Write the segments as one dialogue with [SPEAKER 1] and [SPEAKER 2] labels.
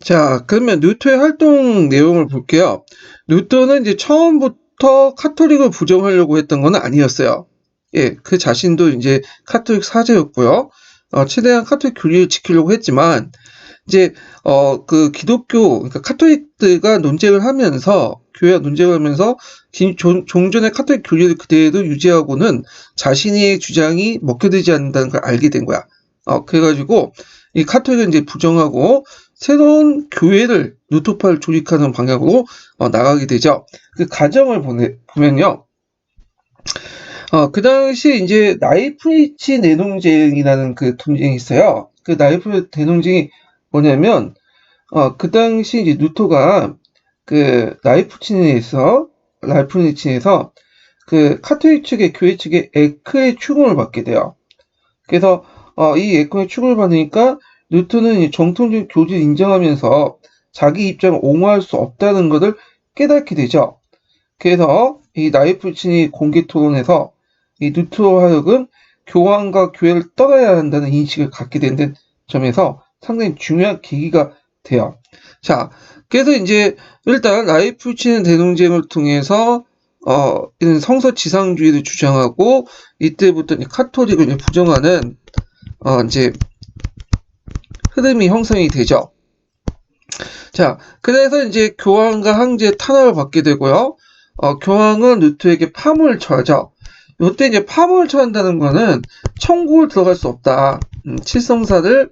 [SPEAKER 1] 자, 그러면 루터의 활동 내용을 볼게요. 루터는 이제 처음부터 카톨릭을 부정하려고 했던 건 아니었어요. 예, 그 자신도 이제 카톨릭 사제였고요. 최대한 카톨릭 교리를 지키려고 했지만, 이제, 그 기독교, 그러니까 카톨릭들과 논쟁을 하면서, 교회와 논쟁을 하면서, 종전의 카톨릭 교리를 그대로 유지하고는 자신의 주장이 먹혀들지 않는다는 걸 알게 된 거야. 그래가지고, 이 카톨릭을 이제 부정하고, 새로운 교회를, 루터파를 조직하는 방향으로 나가게 되죠. 그 과정을 보면요. 그 당시 이제 나이프리치 내농쟁이라는 그 논쟁이 있어요. 그 나이프 대농쟁이 뭐냐면, 그 당시 이제 루터가 그 라이프니치에서 그 카톨릭 측의 교회 측의 에크의 추궁을 받게 돼요. 그래서 이 에크의 추궁을 받으니까 루터는 이 정통적 교리를 인정하면서 자기 입장을 옹호할 수 없다는 것을 깨닫게 되죠. 그래서 이 나이프친이 공개 토론에서 이 루터로 하여금 교황과 교회를 떠나야 한다는 인식을 갖게 된 점에서 상당히 중요한 계기가 돼요. 자, 그래서 이제 일단 라이프치는 대농쟁을 통해서 이런 성서 지상주의를 주장하고 이때부터 이제 카톨릭을 이제 부정하는 이제 흐름이 형성이 되죠. 자, 그래서 이제 교황과 황제의 탄압을 받게 되고요. 교황은 루터에게 파문을 쳐하죠. 이때 이제 파문을 쳐한다는 거는 천국을 들어갈 수 없다. 칠성사를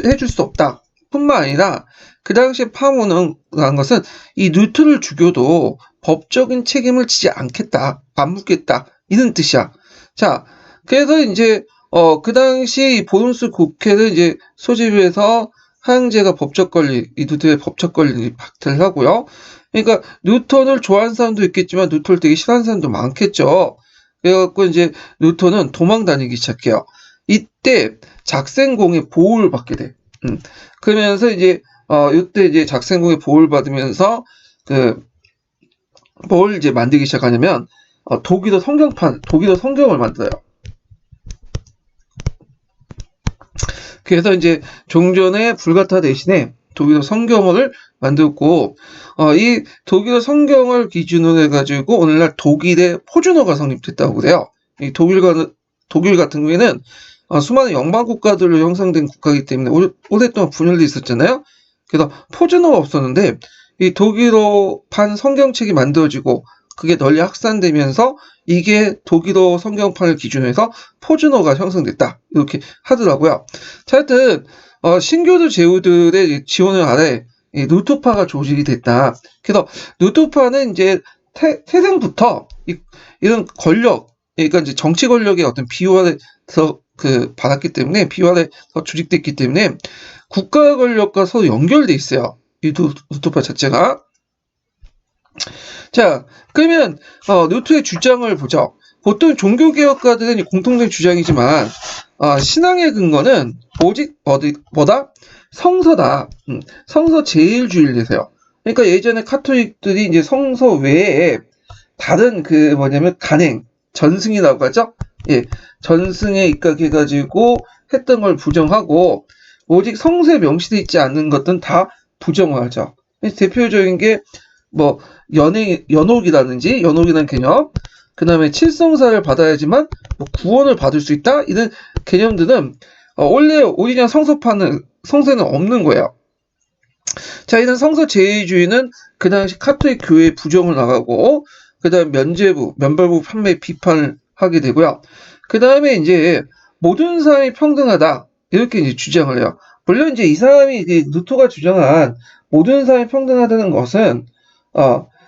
[SPEAKER 1] 해줄 수 없다. 뿐만 아니라 그 당시에 파문을 한 것은 이 루터를 죽여도 법적인 책임을 지지 않겠다. 안 묻겠다. 이런 뜻이야. 자, 그래서 이제 그 당시 보름스 국회를 이제 소집해서 황제가 법적 권리, 이 루터의 법적 권리를 박탈을 하고요. 그러니까 루터를 좋아하는 사람도 있겠지만 루터를 되게 싫어하는 사람도 많겠죠. 그래갖고 이제 루터는 도망 다니기 시작해요. 이때 작생공의 보호를 받게 돼. 그러면서 이제 이때 이제 작생공의 보호를 받으면서 뭘 이제 만들기 시작하냐면 독일어 성경을 만들어요. 그래서 이제 종전의 불가타 대신에 독일어 성경을 만들고 이 독일어 성경을 기준으로 해가지고 오늘날 독일의 표준어가 성립됐다고 그래요. 이 독일 같은 경우에는 수많은 영방 국가들로 형성된 국가이기 때문에 오랫동안 분열돼 있었잖아요. 그래서 표준어가 없었는데 이 독일어판 성경책이 만들어지고 그게 널리 확산되면서 이게 독일어 성경판을 기준으로 해서 표준어가 형성됐다. 이렇게 하더라고요. 자, 하여튼 신교도 제후들의 지원을 아래 이 루터파가 조직이 됐다. 그래서 루터파는 이제 태생부터 이런 권력, 그러니까 이제 정치 권력의 어떤 비호화에서 받았기 때문에 비호화에서 조직됐기 때문에 국가 권력과 서로 연결돼 있어요. 이 루터파 자체가. 자, 그러면 루터의 주장을 보죠. 보통 종교개혁가들은 공통된 주장이지만 신앙의 근거는 오직 뭐다? 성서다. 성서 제일주의를 내세요. 그러니까 예전에 카톨릭들이 이제 성서 외에 다른 뭐냐면 간행, 전승이라고 하죠. 예, 전승에 입각해가지고 했던 걸 부정하고 오직 성서에 명시되어 있지 않는 것들은 다 부정하죠. 대표적인 게 뭐 연옥이라는 개념, 그 다음에 칠성사를 받아야지만 뭐 구원을 받을 수 있다 이런 개념들은 원래 오리지널 성서에는 없는 거예요. 자, 이런 성서 제의주의는 그 당시 카톨릭 교회의 부정을 나가고 그 다음 면벌부 판매 비판을 하게 되고요. 그 다음에 이제 모든 사람이 평등하다 이렇게 이제 주장을 해요. 물론 이제 이 사람이 루터가 주장한 모든 사람이 평등하다는 것은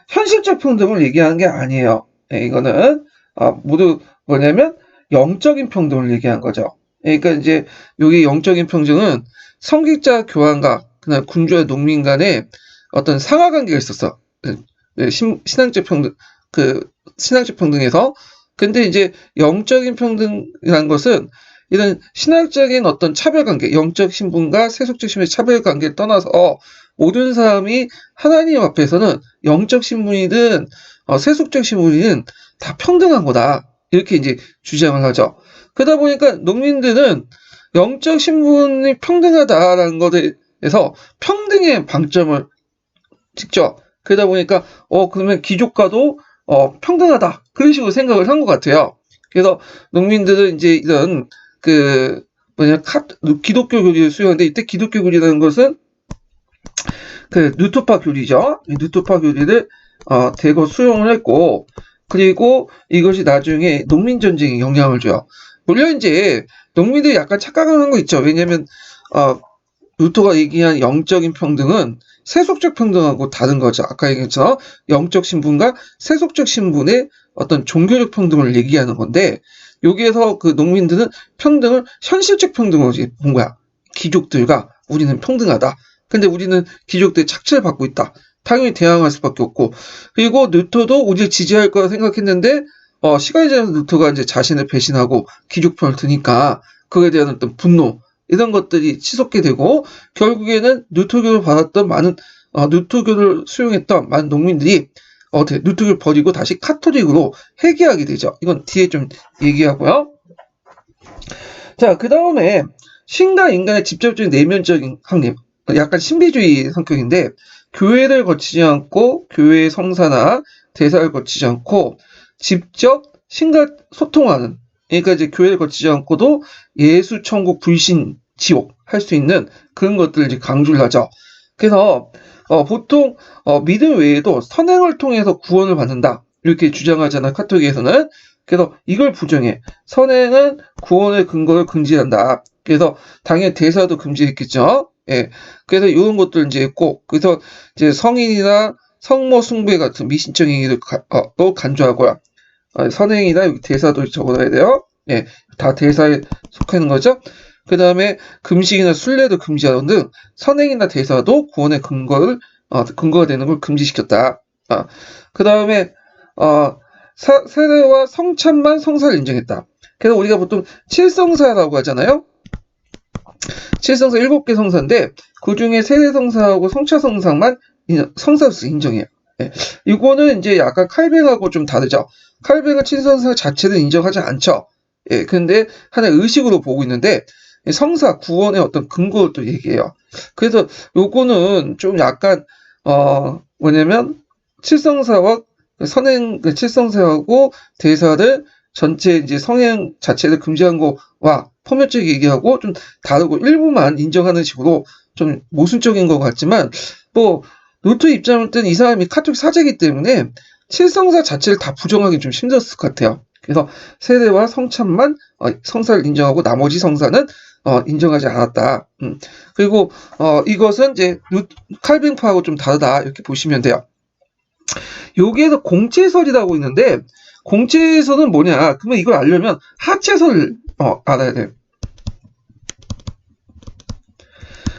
[SPEAKER 1] 현실적 평등을 얘기하는 게 아니에요. 네, 이거는 모두 뭐냐면 영적인 평등을 얘기한 거죠. 그러니까 이제 여기 영적인 평등은 성직자 교환과 그다음 군주와 농민 간의 어떤 상하 관계가 있었어. 신앙적 평등 신앙적 평등에서. 근데 이제 영적인 평등이라는 것은 이런 신학적인 어떤 차별관계, 영적 신분과 세속적 신분의 차별관계를 떠나서 모든 사람이 하나님 앞에서는 영적 신분이든 세속적 신분이든 다 평등한 거다. 이렇게 이제 주장을 하죠. 그러다 보니까 농민들은 영적 신분이 평등하다라는 것에 그래서 평등의 방점을 찍죠. 그러다 보니까 그러면 귀족과도 평등하다 그런 식으로 생각을 한 것 같아요. 그래서 농민들은 이제 이런 그 기독교 교리를 수용하는데 이때 기독교 교리라는 것은 그 뉴토파 교리죠. 뉴토파 교리를 대거 수용을 했고 그리고 이것이 나중에 농민 전쟁에 영향을 줘요. 물론 이제 농민들이 약간 착각을 한 거 있죠. 왜냐면 루터가 얘기한 영적인 평등은 세속적 평등하고 다른 거죠. 아까 얘기했죠. 영적 신분과 세속적 신분의 어떤 종교적 평등을 얘기하는 건데 여기에서 그 농민들은 평등을 현실적 평등으로 본 거야. 귀족들과 우리는 평등하다. 근데 우리는 귀족들의 착취를 받고 있다. 당연히 대항할 수밖에 없고 그리고 루터도 우리를 지지할 거라 생각했는데 시간이 지나서 루터가 이제 자신을 배신하고 귀족 편을 드니까 그에 대한 어떤 분노 이런 것들이 치솟게 되고 결국에는 누토교를 받았던 많은 누토교를 수용했던 많은 농민들이 누토교를 버리고 다시 카톨릭으로 회귀하게 되죠. 이건 뒤에 좀 얘기하고요. 자, 그 다음에 신과 인간의 직접적인 내면적인 확립, 약간 신비주의 성격인데 교회를 거치지 않고 교회의 성사나 대사를 거치지 않고 직접 신과 소통하는 그러니까 이제 교회를 거치지 않고도 예수, 천국, 불신, 지옥 할 수 있는 그런 것들을 이제 강조를 하죠. 그래서 보통 믿음 외에도 선행을 통해서 구원을 받는다 이렇게 주장하잖아 카톨릭에서는. 그래서 이걸 부정해. 선행은 구원의 근거를 금지한다. 그래서 당연히 대사도 금지했겠죠. 예. 그래서 이런 것들 이제 있고 그래서 이제 성인이나 성모 숭배 같은 미신적 행위를 또 간주하고요. 선행이나 여기 대사도 적어놔야 돼요. 예, 다 대사에 속하는 거죠. 그 다음에 금식이나 순례도 금지하는 등 선행이나 대사도 구원의 근거가 되는 걸 금지시켰다. 그 다음에 세례와 성찬만 성사를 인정했다. 그래서 우리가 보통 칠성사라고 하잖아요. 칠성사 7개 성사인데 그 중에 세례성사하고 성차성사만 성사로서 인정해요. 예. 이거는 이제 약간 칼뱅하고 좀 다르죠. 칼뱅은 칠성사 자체를 인정하지 않죠. 예, 근데 하나의 의식으로 보고 있는데 성사 구원의 어떤 근거를 또 얘기해요. 그래서 요거는 좀 약간 뭐냐면 칠성사와 선행 칠성사하고 대사를 전체 이제 성행 자체를 금지한 거와 포괄적인 얘기하고 좀 다르고 일부만 인정하는 식으로 좀 모순적인 것 같지만 뭐 루터 입장을 땐 이 사람이 카톨릭 사제이기 때문에 칠성사 자체를 다 부정하기 좀 힘들었을 것 같아요. 그래서 세례와 성찬만 성사를 인정하고 나머지 성사는 인정하지 않았다. 그리고 이것은 이제 칼빈파하고 좀 다르다 이렇게 보시면 돼요. 여기에서 공채설이라고 있는데 공채설은 뭐냐? 그러면 이걸 알려면 하채설을 알아야 돼요.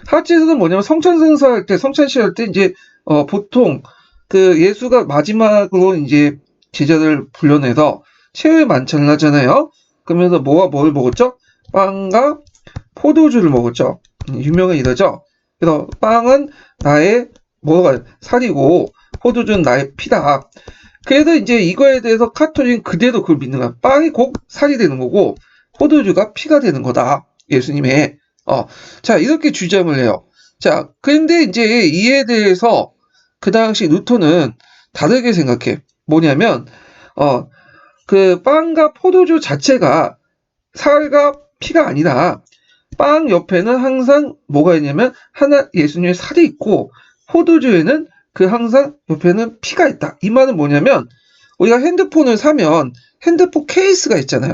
[SPEAKER 1] 하체에서는 뭐냐면 성찬성사 할 때, 성찬시 할 때 이제 보통 그 예수가 마지막으로 이제 제자들 불러내서 최후의 만찬을 하잖아요. 그러면서 뭘 먹었죠? 빵과 포도주를 먹었죠. 유명한 이러죠. 그래서 빵은 나의 살이고 포도주는 나의 피다. 그래서 이제 이거에 대해서 카톨릭은 그대로 그걸 믿는 거야. 빵이 곧 살이 되는 거고 포도주가 피가 되는 거다. 예수님의. 자, 이렇게 주장을 해요. 자, 근데 이제 이에 대해서 그 당시 루터는 다르게 생각해. 뭐냐면, 그 빵과 포도주 자체가 살과 피가 아니라 빵 옆에는 항상 뭐가 있냐면 하나 예수님의 살이 있고 포도주에는 그 항상 옆에는 피가 있다. 이 말은 뭐냐면 우리가 핸드폰을 사면 핸드폰 케이스가 있잖아요.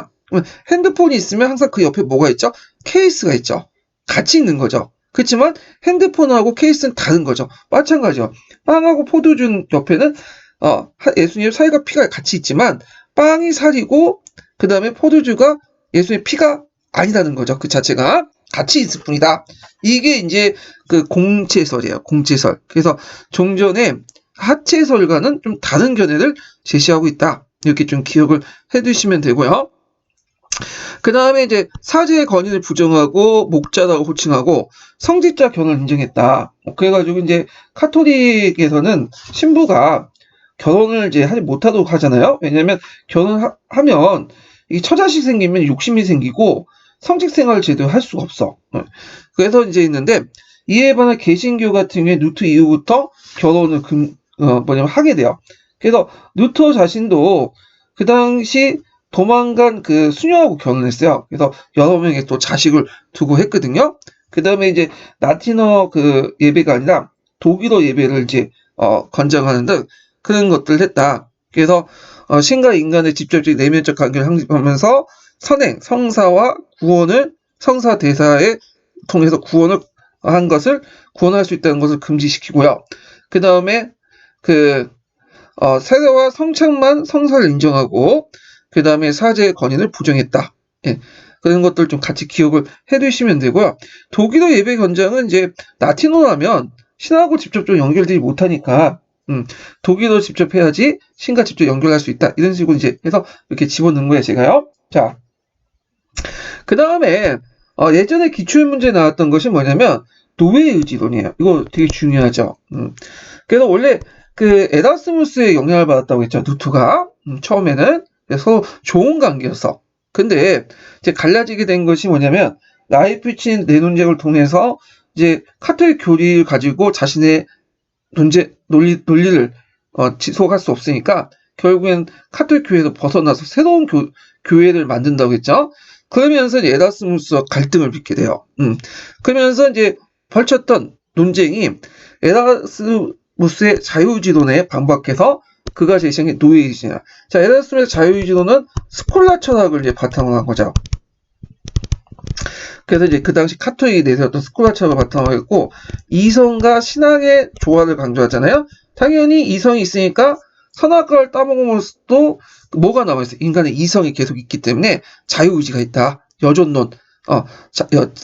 [SPEAKER 1] 핸드폰이 있으면 항상 그 옆에 뭐가 있죠? 케이스가 있죠. 같이 있는 거죠. 그렇지만 핸드폰하고 케이스는 다른 거죠. 마찬가지요. 빵하고 포도주 옆에는 예수님의 살과 피가 같이 있지만 빵이 살이고 그 다음에 포도주가 예수님의 피가 아니라는 거죠. 그 자체가 같이 있을 뿐이다. 이게 이제 그 공채설이에요. 공채설. 그래서 종전의 하채설과는 좀 다른 견해를 제시하고 있다. 이렇게 좀 기억을 해두시면 되고요. 그 다음에 이제 사제의 권위를 부정하고 목자라고 호칭하고 성직자 결혼을 인정했다. 그래가지고 이제 카톨릭에서는 신부가 결혼을 이제 하지 못하도록 하잖아요. 왜냐면 결혼하면 이 처자식 생기면 욕심이 생기고 성직 생활을 제대로 할 수가 없어. 그래서 이제 있는데 이에 반해 개신교 같은 경우에 루터 이후부터 결혼을 하게 돼요. 그래서 루터 자신도 그 당시 도망간 그 수녀하고 결혼했어요. 그래서 여러 명의 또 자식을 두고 했거든요. 그 다음에 이제 라틴어 그 예배가 아니라 독일어 예배를 이제 권장하는 등 그런 것들을 했다. 그래서 신과 인간의 직접적 내면적 관계를 확립하면서 선행, 성사와 구원을 성사 대사에 통해서 구원을 한 것을 구원할 수 있다는 것을 금지시키고요. 그 다음에 세례와 성착만 성사를 인정하고 그 다음에 사제의 권위를 부정했다. 예, 그런 것들 좀 같이 기억을 해두시면 되고요. 독일어 예배 권장은 이제 라틴어라면 신하고 직접적으로 연결되지 못하니까 독일어 직접 해야지 신과 직접 연결할 수 있다. 이런 식으로 이제 해서 이렇게 집어넣은 거예요, 제가요. 자, 그 다음에 예전에 기출문제 나왔던 것이 뭐냐면 노예의지론이에요. 이거 되게 중요하죠. 그래서 원래 그 에라스무스의 영향을 받았다고 했죠. 루트가 처음에는. 그래서 좋은 관계였어. 근데 이제 갈라지게 된 것이 뭐냐면 라이프치히 내논쟁을 통해서 이제 카톨릭 교리를 가지고 자신의 논리를 지속할 수 없으니까 결국엔 카톨릭 교회에서 벗어나서 새로운 교회를 만든다고 했죠. 그러면서 에라스무스와 갈등을 빚게 돼요. 그러면서 이제 벌쳤던 논쟁이 에라스무스의 자유의지론에 반박해서 그가 제시한 게 노예의지냐. 자, 에라스무스의 자유의지론은 스콜라 철학을 이제 바탕으로 한 거죠. 그래서 이제 그 당시 카톨릭이 내세웠던 스콜라 철학을 바탕으로 했고, 이성과 신앙의 조화를 강조하잖아요. 당연히 이성이 있으니까 선악과를 따먹으면서도 뭐가 남아있어요? 인간의 이성이 계속 있기 때문에 자유의지가 있다. 여존론,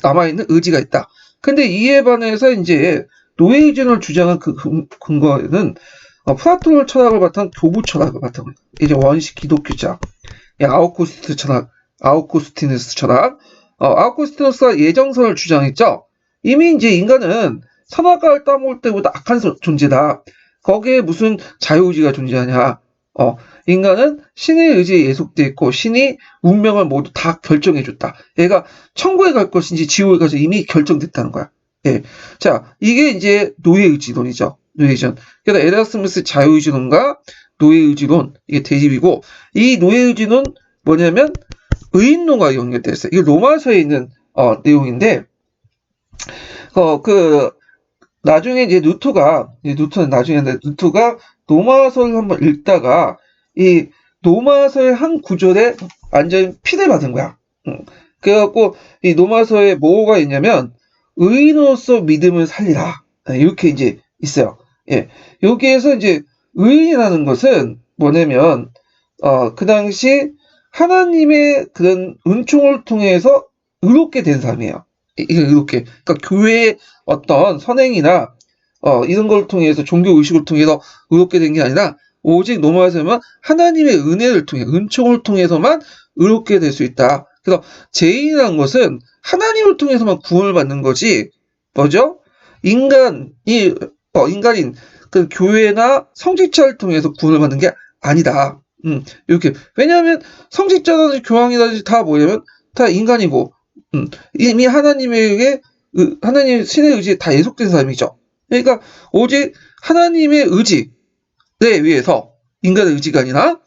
[SPEAKER 1] 남아있는 의지가 있다. 근데 이에 반해서 이제 노예의존을 주장한 그 근거에는 플라톤 철학을 바탕 교부 철학을 바탕 이제 원시 기독교자 아우구스티누스 철학 아우구스티누스가 예정선을 주장했죠. 이미 이제 인간은 선악과를 따먹을 때보다 악한 존재다. 거기에 무슨 자유의지가 존재하냐. 인간은 신의 의지에 예속돼 있고 신이 운명을 모두 다 결정해줬다. 얘가 천국에 갈 것인지 지옥에 갈지 이미 결정됐다는 거야. 예. 자, 이게 이제 노예의지론이죠. 노예의지론. 그래서 에라스무스 자유의지론과 노예의지론 이게 대립이고 이 노예의지론 뭐냐면 의인론과 연결되어 있어요. 이게 로마서에 있는 내용인데 나중에 이제 루터는 나중에 루터가 노마서를 한번 읽다가 이 노마서의 한 구절에 완전히 피를 받은 거야. 그래갖고 이 노마서에 뭐가 있냐면 의인으로서 믿음을 살리라 이렇게 이제 있어요. 예, 여기에서 이제 의인이라는 것은 뭐냐면 그 당시 하나님의 그런 은총을 통해서 의롭게 된 사람이에요. 이게 의롭게. 그러니까 교회의 어떤 선행이나 이런 걸 통해서 종교 의식을 통해서 의롭게 된 게 아니라 오직 로마서에만 하나님의 은혜를 통해 은총을 통해서만 의롭게 될 수 있다. 그래서 죄인이라는 것은 하나님을 통해서만 구원을 받는 거지 뭐죠? 인간인 그 교회나 성직자를 통해서 구원을 받는 게 아니다. 이렇게 왜냐하면 성직자든지 교황이든지 다 뭐냐면 다 인간이고 이미 하나님의 신의 의지에 다 예속된 사람이죠. 그러니까 오직 하나님의 의지에 의해서 인간의 의지가 아니라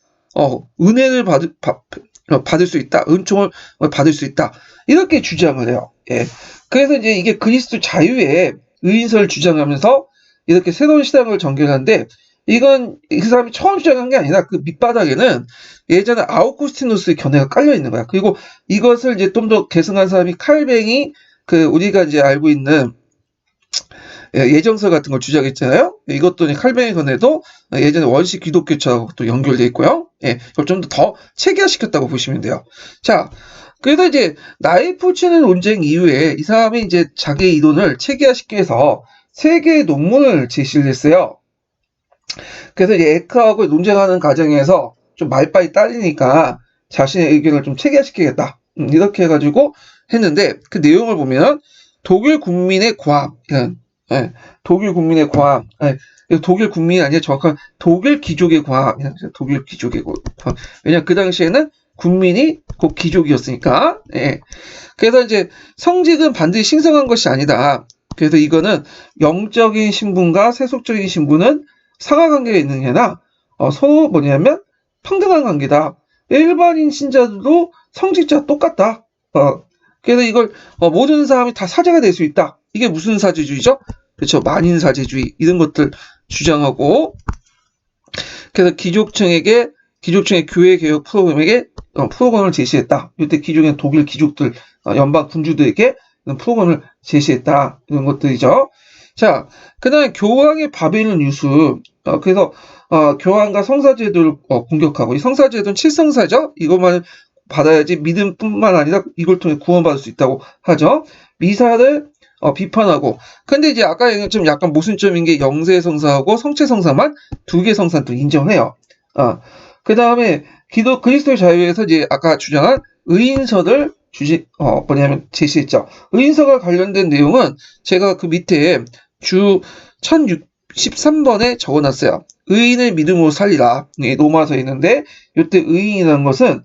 [SPEAKER 1] 은혜를 받을 수 있다. 은총을 받을 수 있다. 이렇게 주장을 해요. 예. 그래서 이제 이게 그리스도 자유의 의인설을 주장하면서 이렇게 새로운 시장을 전개하는데 이건 그 사람이 처음 주장한 게 아니라 그 밑바닥에는 예전에 아우구스티누스의 견해가 깔려 있는 거야. 그리고 이것을 이제 좀 더 계승한 사람이 칼뱅이 우리가 이제 알고 있는 예정설 같은 걸 주장했잖아요. 이것도 칼뱅의 견해도 예전에 원시 기독교처하고 또 연결돼 있고요. 예, 이걸 좀 더 체계화시켰다고 보시면 돼요. 자, 그래서 이제 나이프치는 논쟁 이후에 이 사람이 이제 자기의 이론을 체계화시키기 위해서 3개의 논문을 제시를 했어요. 그래서 이제 에크하고 논쟁하는 과정에서 좀 말빨이 딸리니까 자신의 의견을 좀 체계화시키겠다. 이렇게 해가지고 했는데 그 내용을 보면 독일 국민의 과학, 독일 국민의 과학, 독일 국민이 아니라 정확한 독일 귀족의 과학, 독일 귀족의 과학. 왜냐면 그 당시에는 국민이 곧 귀족이었으니까. 예. 그래서 이제 성직은 반드시 신성한 것이 아니다. 그래서 이거는 영적인 신분과 세속적인 신분은 상하관계가 있는 게 아니라 서로 뭐냐면 평등한 관계다. 일반인 신자들도 성직자 똑같다. 그래서 이걸 모든 사람이 다 사제가 될 수 있다. 이게 무슨 사제주의죠? 그렇죠. 만인 사제주의 이런 것들 주장하고 그래서 기족층의 교회 개혁 프로그램에게 프로그램을 제시했다. 이때 기존의 독일 귀족들 연방 군주들에게 프로그램을 제시했다. 이런 것들이죠. 자, 그다음에 교황의 바벨론 유수. 그래서 교황과 성사제도를 공격하고 이 성사제도는 칠성사죠. 이것만 받아야지 믿음뿐만 아니라 이걸 통해 구원받을 수 있다고 하죠. 미사를 비판하고. 근데 이제 아까 얘기한 좀 약간 모순점인 게 영세 성사하고 성체 성사만 두 개 성사는 또 인정해요. 그 다음에 그리스도의 자유에서 이제 아까 주장한 의인서를 제시했죠. 의인서가 관련된 내용은 제가 그 밑에 주 1013번에 적어놨어요. 의인을 믿음으로 살리라. 로마서에 있는데 이때 의인이라는 것은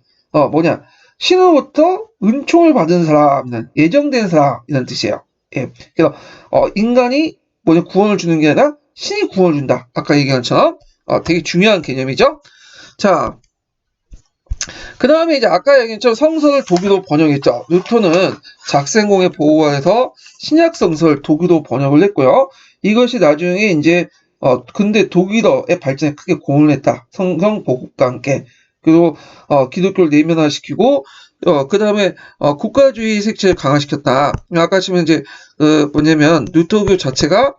[SPEAKER 1] 신으로부터 은총을 받은 사람, 예정된 사람이라는 뜻이에요. 예. 그래서 인간이 구원을 주는 게 아니라 신이 구원을 준다. 아까 얘기한 것처럼 되게 중요한 개념이죠. 자, 그 다음에 이제 아까 얘기했죠. 성서를 독일어로 번역했죠. 루터는 작생공의 보호하에서 신약 성서를 독일어로 번역을 했고요. 이것이 나중에 이제 근데 독일어의 발전에 크게 공을 했다. 성경 보급과 함께. 그리고 기독교를 내면화시키고 그 다음에 국가주의 색채를 강화시켰다. 아까 지금 이제 루터교 자체가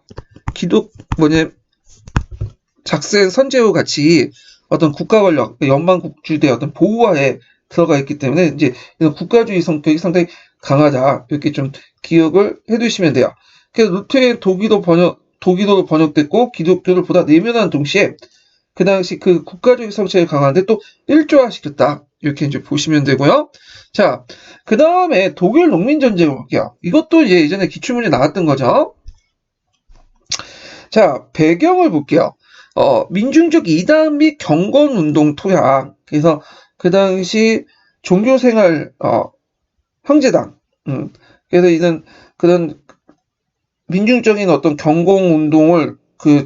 [SPEAKER 1] 작센 선제와 같이 어떤 국가 권력, 연방국주의의 어떤 보호하에 들어가 있기 때문에 이제 이런 국가주의 성격이 상당히 강하다. 이렇게 좀 기억을 해두시면 돼요. 그래서 루터의 독일어로 번역됐고 기독교를 보다 내면한 동시에 그 당시 그 국가주의 성격이 강한데 또 일조화시켰다. 이렇게 이제 보시면 되고요. 자, 그 다음에 독일 농민전쟁을 볼게요. 이것도 이제 예전에 기출문제 나왔던 거죠. 자, 배경을 볼게요. 민중적 이단 및 경건운동 토양. 그래서 그 당시 종교생활, 형제당. 그래서 이런 그런 민중적인 어떤 경공운동을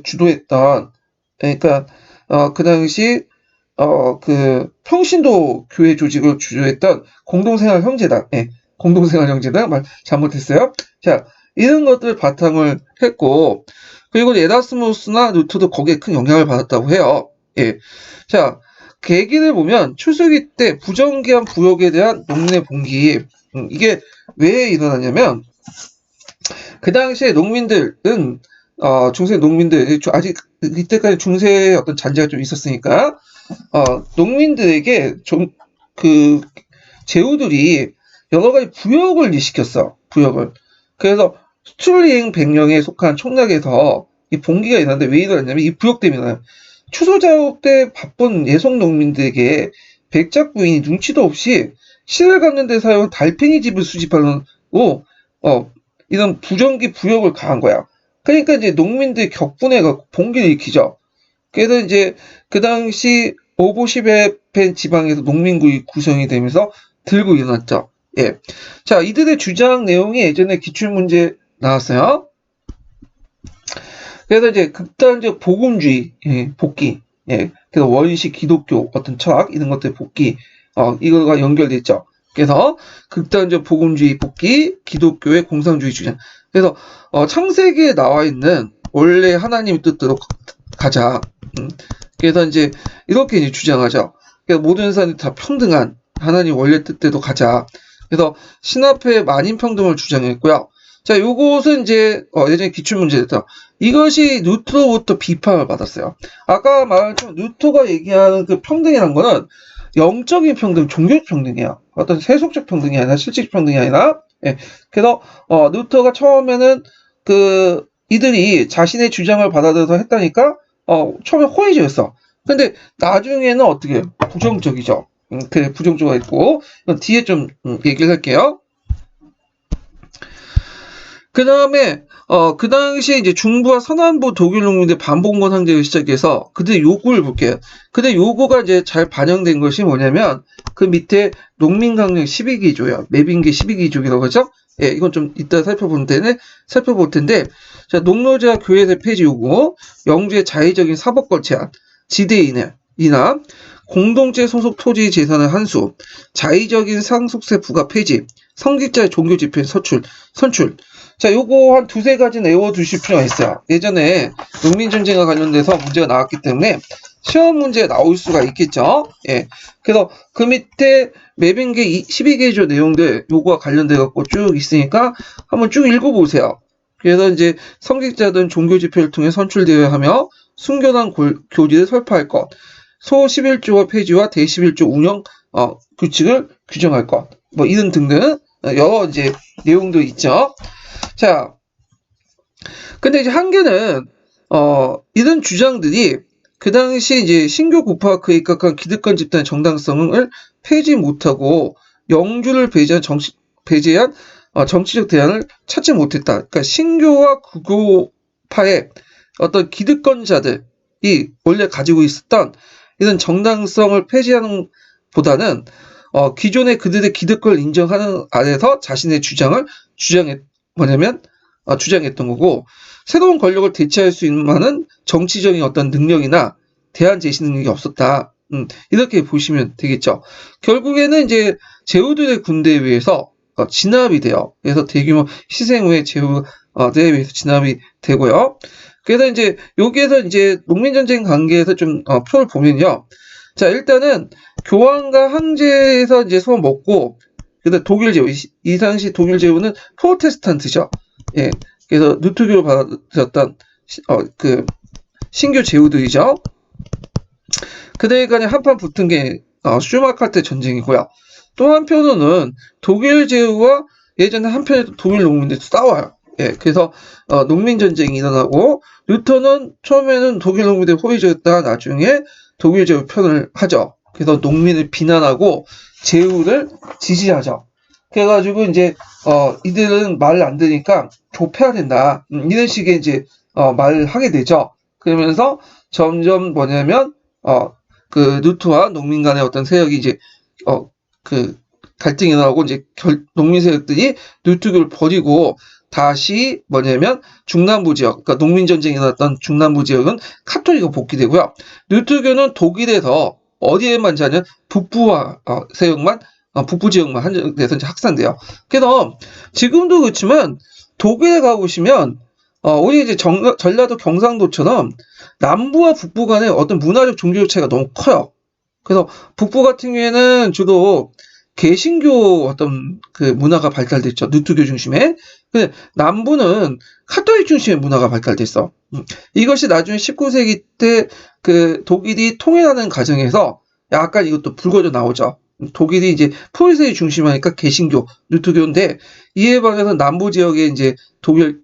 [SPEAKER 1] 주도했던, 그러니까, 그 당시, 평신도 교회 조직을 주도했던 공동생활 형제당. 공동생활 형제당. 말 잘못했어요. 자, 이런 것들 바탕을 했고, 그리고 에라스무스나 루터도 거기에 큰 영향을 받았다고 해요. 예. 자, 계기를 보면 출세기 때 부정기한 부역에 대한 농민의 봉기. 이게 왜 일어나냐면 그 당시에 농민들은 중세 농민들 아직 이때까지 중세의 어떤 잔재가 좀 있었으니까 농민들에게 좀 제후들이 여러 가지 부역을 일시켰어. 부역을. 그래서 스툴링 백령에 속한 총락에서 이 봉기가 일어났는데 왜 일어났냐면 이 부역 때문에 추수작업 때 바쁜 예성 농민들에게 백작 부인이 눈치도 없이 실을 갚는 데 사용한 달팽이 집을 수집하고 이런 부정기 부역을 가한 거야. 그러니까 이제 농민들이 격분해가 봉기를 일으키죠. 그래서 이제 그 당시 오보시베펜 지방에서 농민구이 구성이 되면서 들고 일어났죠. 예. 자, 이들의 주장 내용이 예전에 기출문제 나왔어요. 그래서 이제 극단적 복음주의, 복귀, 그래서 원시 기독교 어떤 철학, 이런 것들 복귀, 이거가 연결됐죠. 그래서 극단적 복음주의 복귀, 기독교의 공산주의 주장. 그래서, 창세기에 나와 있는 원래 하나님의 뜻대로 가자. 그래서 이제 이렇게 이제 주장하죠. 그래서 모든 사람들이 다 평등한 하나님 원래 뜻대로 가자. 그래서 신합회의 만인평등을 주장했고요. 자, 요것은 이제 예전에 기출문제였다. 이것이 루터로부터 비판을 받았어요. 아까 말한 것처럼 루터가 얘기하는 그 평등이라는 거는 영적인 평등, 종교적 평등이에요. 어떤 세속적 평등이 아니라 실질적 평등이 아니라. 예. 그래서 루터가 처음에는 이들이 자신의 주장을 받아들여서 했다니까 처음에 호의적이었어. 근데 나중에는 어떻게 해요? 부정적이죠. 그래, 부정적으로 있고 뒤에 좀 얘기를 할게요. 그 다음에 그 당시에 이제 중부와 서남부 독일 농민들 반봉건 상대를 시작해서 그들의 요구를 볼게요. 그들의 요구가 이제 잘 반영된 것이 뭐냐면 그 밑에 농민강령 12기조예요. 매빙기 12기조라고 하죠. 예, 이건 좀 이따 살펴볼 텐데, 자, 농노자 교회에서 폐지 요구, 영주의 자의적인 사법권 제한, 지대이나 공동체 소속 토지 재산의 한수, 자의적인 상속세 부과 폐지, 성직자의 종교 집회 선출. 자, 요거 한 두세 가지 외워두실 필요가 있어요. 예전에 농민전쟁과 관련돼서 문제가 나왔기 때문에 시험 문제에 나올 수가 있겠죠. 예. 그래서 그 밑에 매빙계 12개조 내용들 요거와 관련돼 갖고 쭉 있으니까 한번 쭉 읽어보세요. 그래서 이제 성직자든 종교 집회를 통해 선출되어야 하며 순교단 교지를 설파할 것, 소 11조와 폐지와 대 11조 운영 규칙을 규정할 것, 뭐 이런 등등 여러 이제 내용도 있죠. 자, 근데 이제 한계는 이런 주장들이 그 당시 이제 신교 구파크에 입각한 기득권 집단의 정당성을 폐지 못하고 영주를 배제한 정치적 대안을 찾지 못했다. 그러니까 신교와 구교파의 어떤 기득권자들이 원래 가지고 있었던 이런 정당성을 폐지하는 보다는 기존의 그들의 기득권을 인정하는 아래서 자신의 주장했던 거고, 새로운 권력을 대체할 수 있는 만한 정치적인 어떤 능력이나 대안 제시 능력이 없었다. 이렇게 보시면 되겠죠. 결국에는 이제 제후들의 군대에 의해서 진압이 돼요. 그래서 대규모 희생 후에 제후들에 의해서 진압이 되고요. 그래서 이제 여기에서 이제 농민전쟁 관계에서 좀 표를 보면요. 자, 일단은 교황과 황제에서 이제 손 먹고, 그다음 독일 제후, 이 당시 독일 제후는 프로테스탄트죠. 예. 그래서 누트교를 받았던 그 신교 제후들이죠. 그들 간에 한판 붙은 게 슈마카르테 전쟁이고요. 또 한편으로는 독일 제후와 예전에 한편에 독일 농민들이 싸워요. 예, 그래서 농민 전쟁이 일어나고 루터는 처음에는 독일 농민들의 호의적이었다가 나중에 독일 제후 편을 하죠. 그래서 농민을 비난하고 제후를 지지하죠. 그래가지고 이제 이들은 말을 안 들으니까 좁혀야 된다. 이런 식의 이제 말을 하게 되죠. 그러면서 점점 뭐냐면 그 루트와 농민 간의 어떤 세력이 이제 그 갈등이 나오고 이제 농민 세력들이 루트교를 버리고 다시 뭐냐면 중남부 지역, 그러니까 농민 전쟁이 일어났던 중남부 지역은 카톨릭으로 복귀되고요. 루트교는 독일에서 어디에만 자냐 북부와 세력만 북부 지역만 한정돼서 이제 확산돼요. 그래서 지금도 그렇지만 독일에 가보시면 우리 이제 전라도 경상도처럼 남부와 북부 간의 어떤 문화적 종교적 차이가 너무 커요. 그래서 북부 같은 경우에는 주로 개신교 어떤 그 문화가 발달됐죠. 누트교 중심에. 근데 남부는 카톨릭 중심의 문화가 발달됐어. 이것이 나중에 19세기 때 그 독일이 통일하는 과정에서 약간 이것도 불거져 나오죠. 독일이 이제 포리스를 중심하니까 개신교, 누트교인데 이에 반해서 남부 지역에 이제 독일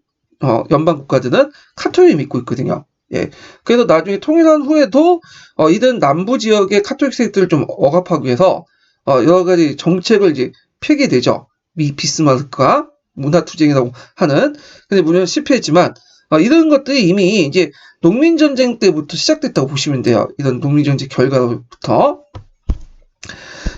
[SPEAKER 1] 연방 국가들은 카톨릭 믿고 있거든요. 예. 그래서 나중에 통일한 후에도 이런 남부 지역의 카톨릭 세력들을 좀 억압하기 위해서 여러 가지 정책을 이제 펴게 되죠. 비스마르크가 문화투쟁이라고 하는. 근데 물론 실패했지만 이런 것들이 이미 이제 농민전쟁 때부터 시작됐다고 보시면 돼요. 이런 농민전쟁 결과로부터.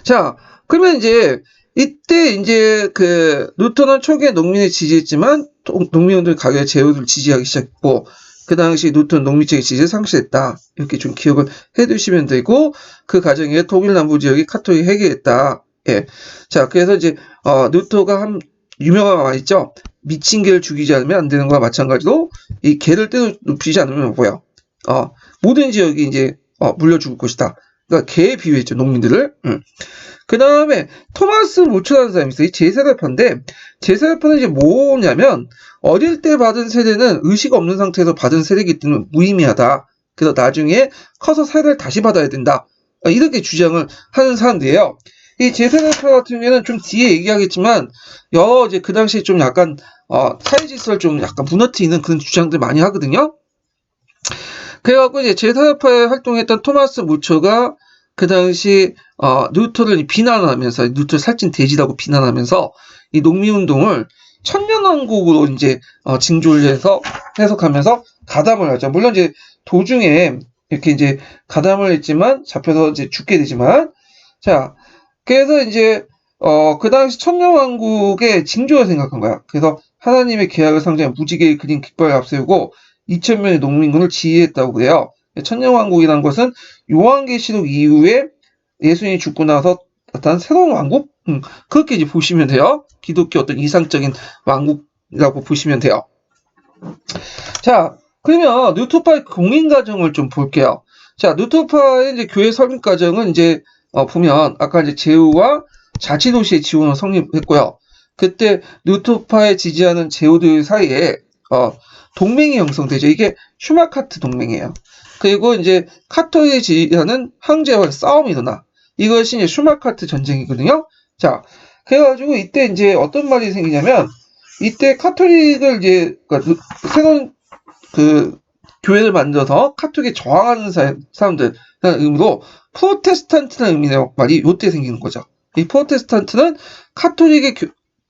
[SPEAKER 1] 자, 그러면 이제 이때 이제 그 루터는 초기에 농민을 지지했지만 농민들이 가게에 제후를 지지하기 시작했고 그 당시 루터는 농민층의 지지를 상실했다. 이렇게 좀 기억을 해두시면 되고 그 과정에 독일 남부 지역이 카톨릭 해결했다. 예. 자, 그래서 이제 루터가 한 유명한 말 있죠. 미친 개를 죽이지 않으면 안 되는 거와 마찬가지로 이 개를 떼눕히지 않으면 뭐야? 모든 지역이 이제 물려 죽을 것이다. 그러니까 개에 비유했죠, 농민들을. 그 다음에 토마스 무초라는 사람이 있어요. 이 제세례파인데 제세례파는 이제 뭐냐면 어릴 때 받은 세례는 의식 없는 상태에서 받은 세례이기 때문에 무의미하다. 그래서 나중에 커서 세례를 다시 받아야 된다. 이렇게 주장을 하는 사람들이에요. 이 제세례파 같은 경우에는 좀 뒤에 얘기하겠지만 여러 이제 그 당시에 좀 약간 사회 질서를 좀 약간 무너뜨리는 그런 주장들 많이 하거든요. 그래갖고 이제 제세례파에 활동했던 토마스 무초가 그 당시 루터를 비난하면서 루터 살찐 돼지라고 비난하면서 이 농민운동을 천년왕국으로 이제 징조를 해서 해석하면서 가담을 하죠. 물론 이제 도중에 이렇게 이제 가담을 했지만 잡혀서 이제 죽게 되지만 자 그래서 이제 그 당시 천년왕국의 징조를 생각한 거야. 그래서 하나님의 계약을 상징한 무지개의 그린 깃발을 앞세우고 2,000명의 농민군을 지휘했다고 그래요. 천년왕국이라는 것은 요한계시록 이후에 예수님이 죽고 나서 나타난 새로운 왕국? 그렇게 이제 보시면 돼요. 기독교 어떤 이상적인 왕국이라고 보시면 돼요. 자, 그러면 누투파의 공인 과정을 좀 볼게요. 자, 누투파의 이제 교회 설립 과정은 이제 보면 아까 이제 제후와 자치도시의 지원을 성립했고요. 그때 누투파에 지지하는 제후들 사이에 동맹이 형성되죠. 이게 슈마카트 동맹이에요. 그리고 이제 카톨릭에 지지하는 황제와 싸움이 일어나. 이것이 이제 슈마카트 전쟁이거든요. 자, 그래가지고 이때 이제 어떤 말이 생기냐면 이때 카톨릭을 이제 그러니까 새로운 그 교회를 만들어서 카톨릭에 저항하는 사람들이라는 의미로 프로테스탄트라는 의미의 말이 이때 생기는 거죠. 이 프로테스탄트는 카톨릭에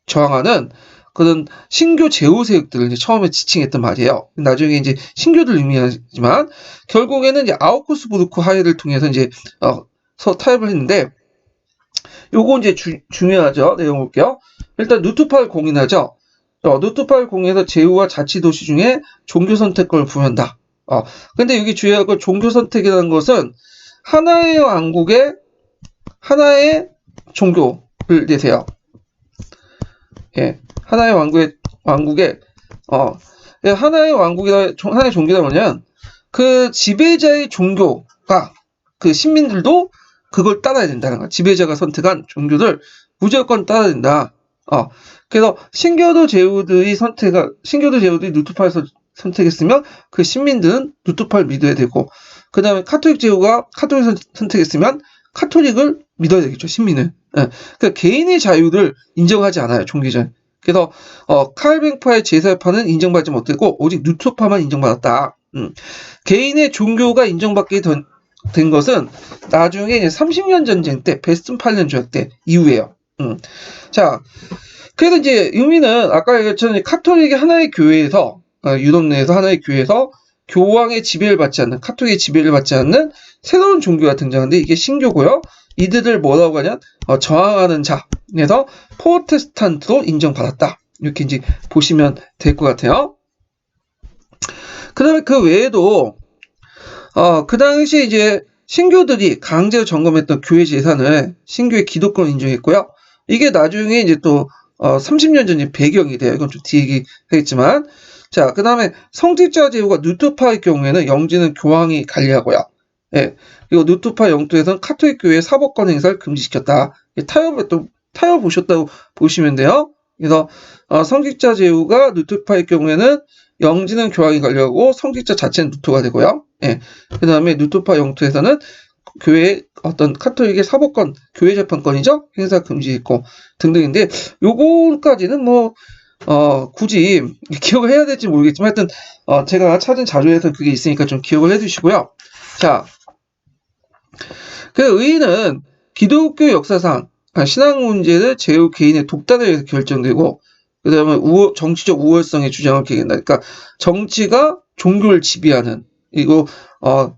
[SPEAKER 1] 저항하는 그런 신교 제후 세력들을 이제 처음에 지칭했던 말이에요. 나중에 이제 신교들 의미하지만 결국에는 이제 아우쿠스부르크 화해를 통해서 이제 서로 타협을 했는데 요거 이제 중요하죠. 내용 볼게요. 일단 누투파를 공인하죠. 누투파를 공인해서 제후와 자치도시 중에 종교 선택권을 부여한다. 근데 여기 주의할 건 종교 선택이라는 것은 하나의 왕국의 하나의 종교를 내세요. 예, 하나의 왕국의 하나의 왕국이라 하나의 종교가 뭐냐면 그 지배자의 종교가 그 시민들도 그걸 따라야 된다는 거야. 지배자가 선택한 종교를 무조건 따라야 된다. 그래서 신교도 제후들이 누투파를 선택했으면 그 시민들은 누투파를 믿어야 되고, 그 다음에 카톨릭 제후가 카톨릭을 선택했으면 카톨릭을 믿어야 되겠죠, 시민은. 예. 그러니까 개인의 자유를 인정하지 않아요, 종교전. 그래서 칼뱅파의 제사파는 인정받지 못했고 오직 누투파만 인정받았다. 개인의 종교가 인정받게 된 것은 나중에 이제 30년 전쟁 때 베스트팔렌 조약 때 이후에요. 자, 그래서 이제 의미는 아까 얘기했던 카톨릭의 하나의 교회에서 유럽 내에서 하나의 교회에서 교황의 지배를 받지 않는 카톨릭의 지배를 받지 않는 새로운 종교가 등장하는데 이게 신교고요. 이들을 뭐라고 하냐? 저항하는 자에서 프로테스탄트로 인정받았다. 이렇게 이제 보시면 될 것 같아요. 그다음에 그 외에도 그 당시 이제 신교들이 강제로 점검했던 교회 재산을 신교의 기독권을 인정했고요. 이게 나중에 이제 또 30년 전이 배경이 돼요. 이건 좀 뒤에 얘기하겠지만. 자, 그 다음에 성직자 제후가 누투파의 경우에는 영지는 교황이 관리하고요. 예. 그리고 누투파 영토에서는 카톨릭 교회의 사법권 행사를 금지시켰다. 타협 보셨다고 보시면 돼요. 그래서 성직자 제후가 누투파의 경우에는 영지는 교황이 관리하고 성직자 자체는 누토가 되고요. 예. 그 다음에 누투파 영토에서는 교회 어떤 카톨릭의 사법권, 교회 재판권이죠. 행사 금지있고 등등인데 요거까지는 뭐 굳이 기억을 해야 될지 모르겠지만 하여튼 제가 찾은 자료에서 그게 있으니까 좀 기억을 해주시고요. 자, 그 의의는 기독교 역사상 신앙 문제를 제후 개인의 독단에 의해서 결정되고 그 다음에 정치적 우월성의 주장을 기한다. 그러니까 정치가 종교를 지배하는 그리고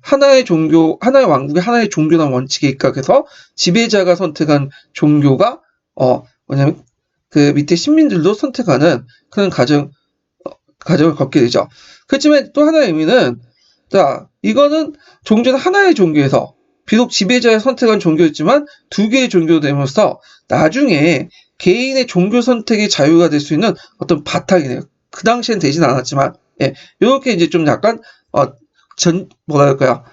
[SPEAKER 1] 하나의 종교, 하나의 왕국의 하나의 종교란 원칙에 입각해서 지배자가 선택한 종교가 뭐냐면 그 밑에 시민들도 선택하는 그런 가정을 걷게 되죠. 그렇지만 또 하나의 의미는 자, 이거는 종교는 하나의 종교에서 비록 지배자의 선택한 종교였지만 두 개의 종교가 되면서 나중에 개인의 종교 선택의 자유가 될 수 있는 어떤 바탕이네요. 그 당시엔 되진 않았지만, 예, 이렇게 이제 좀 약간 뭐랄까요,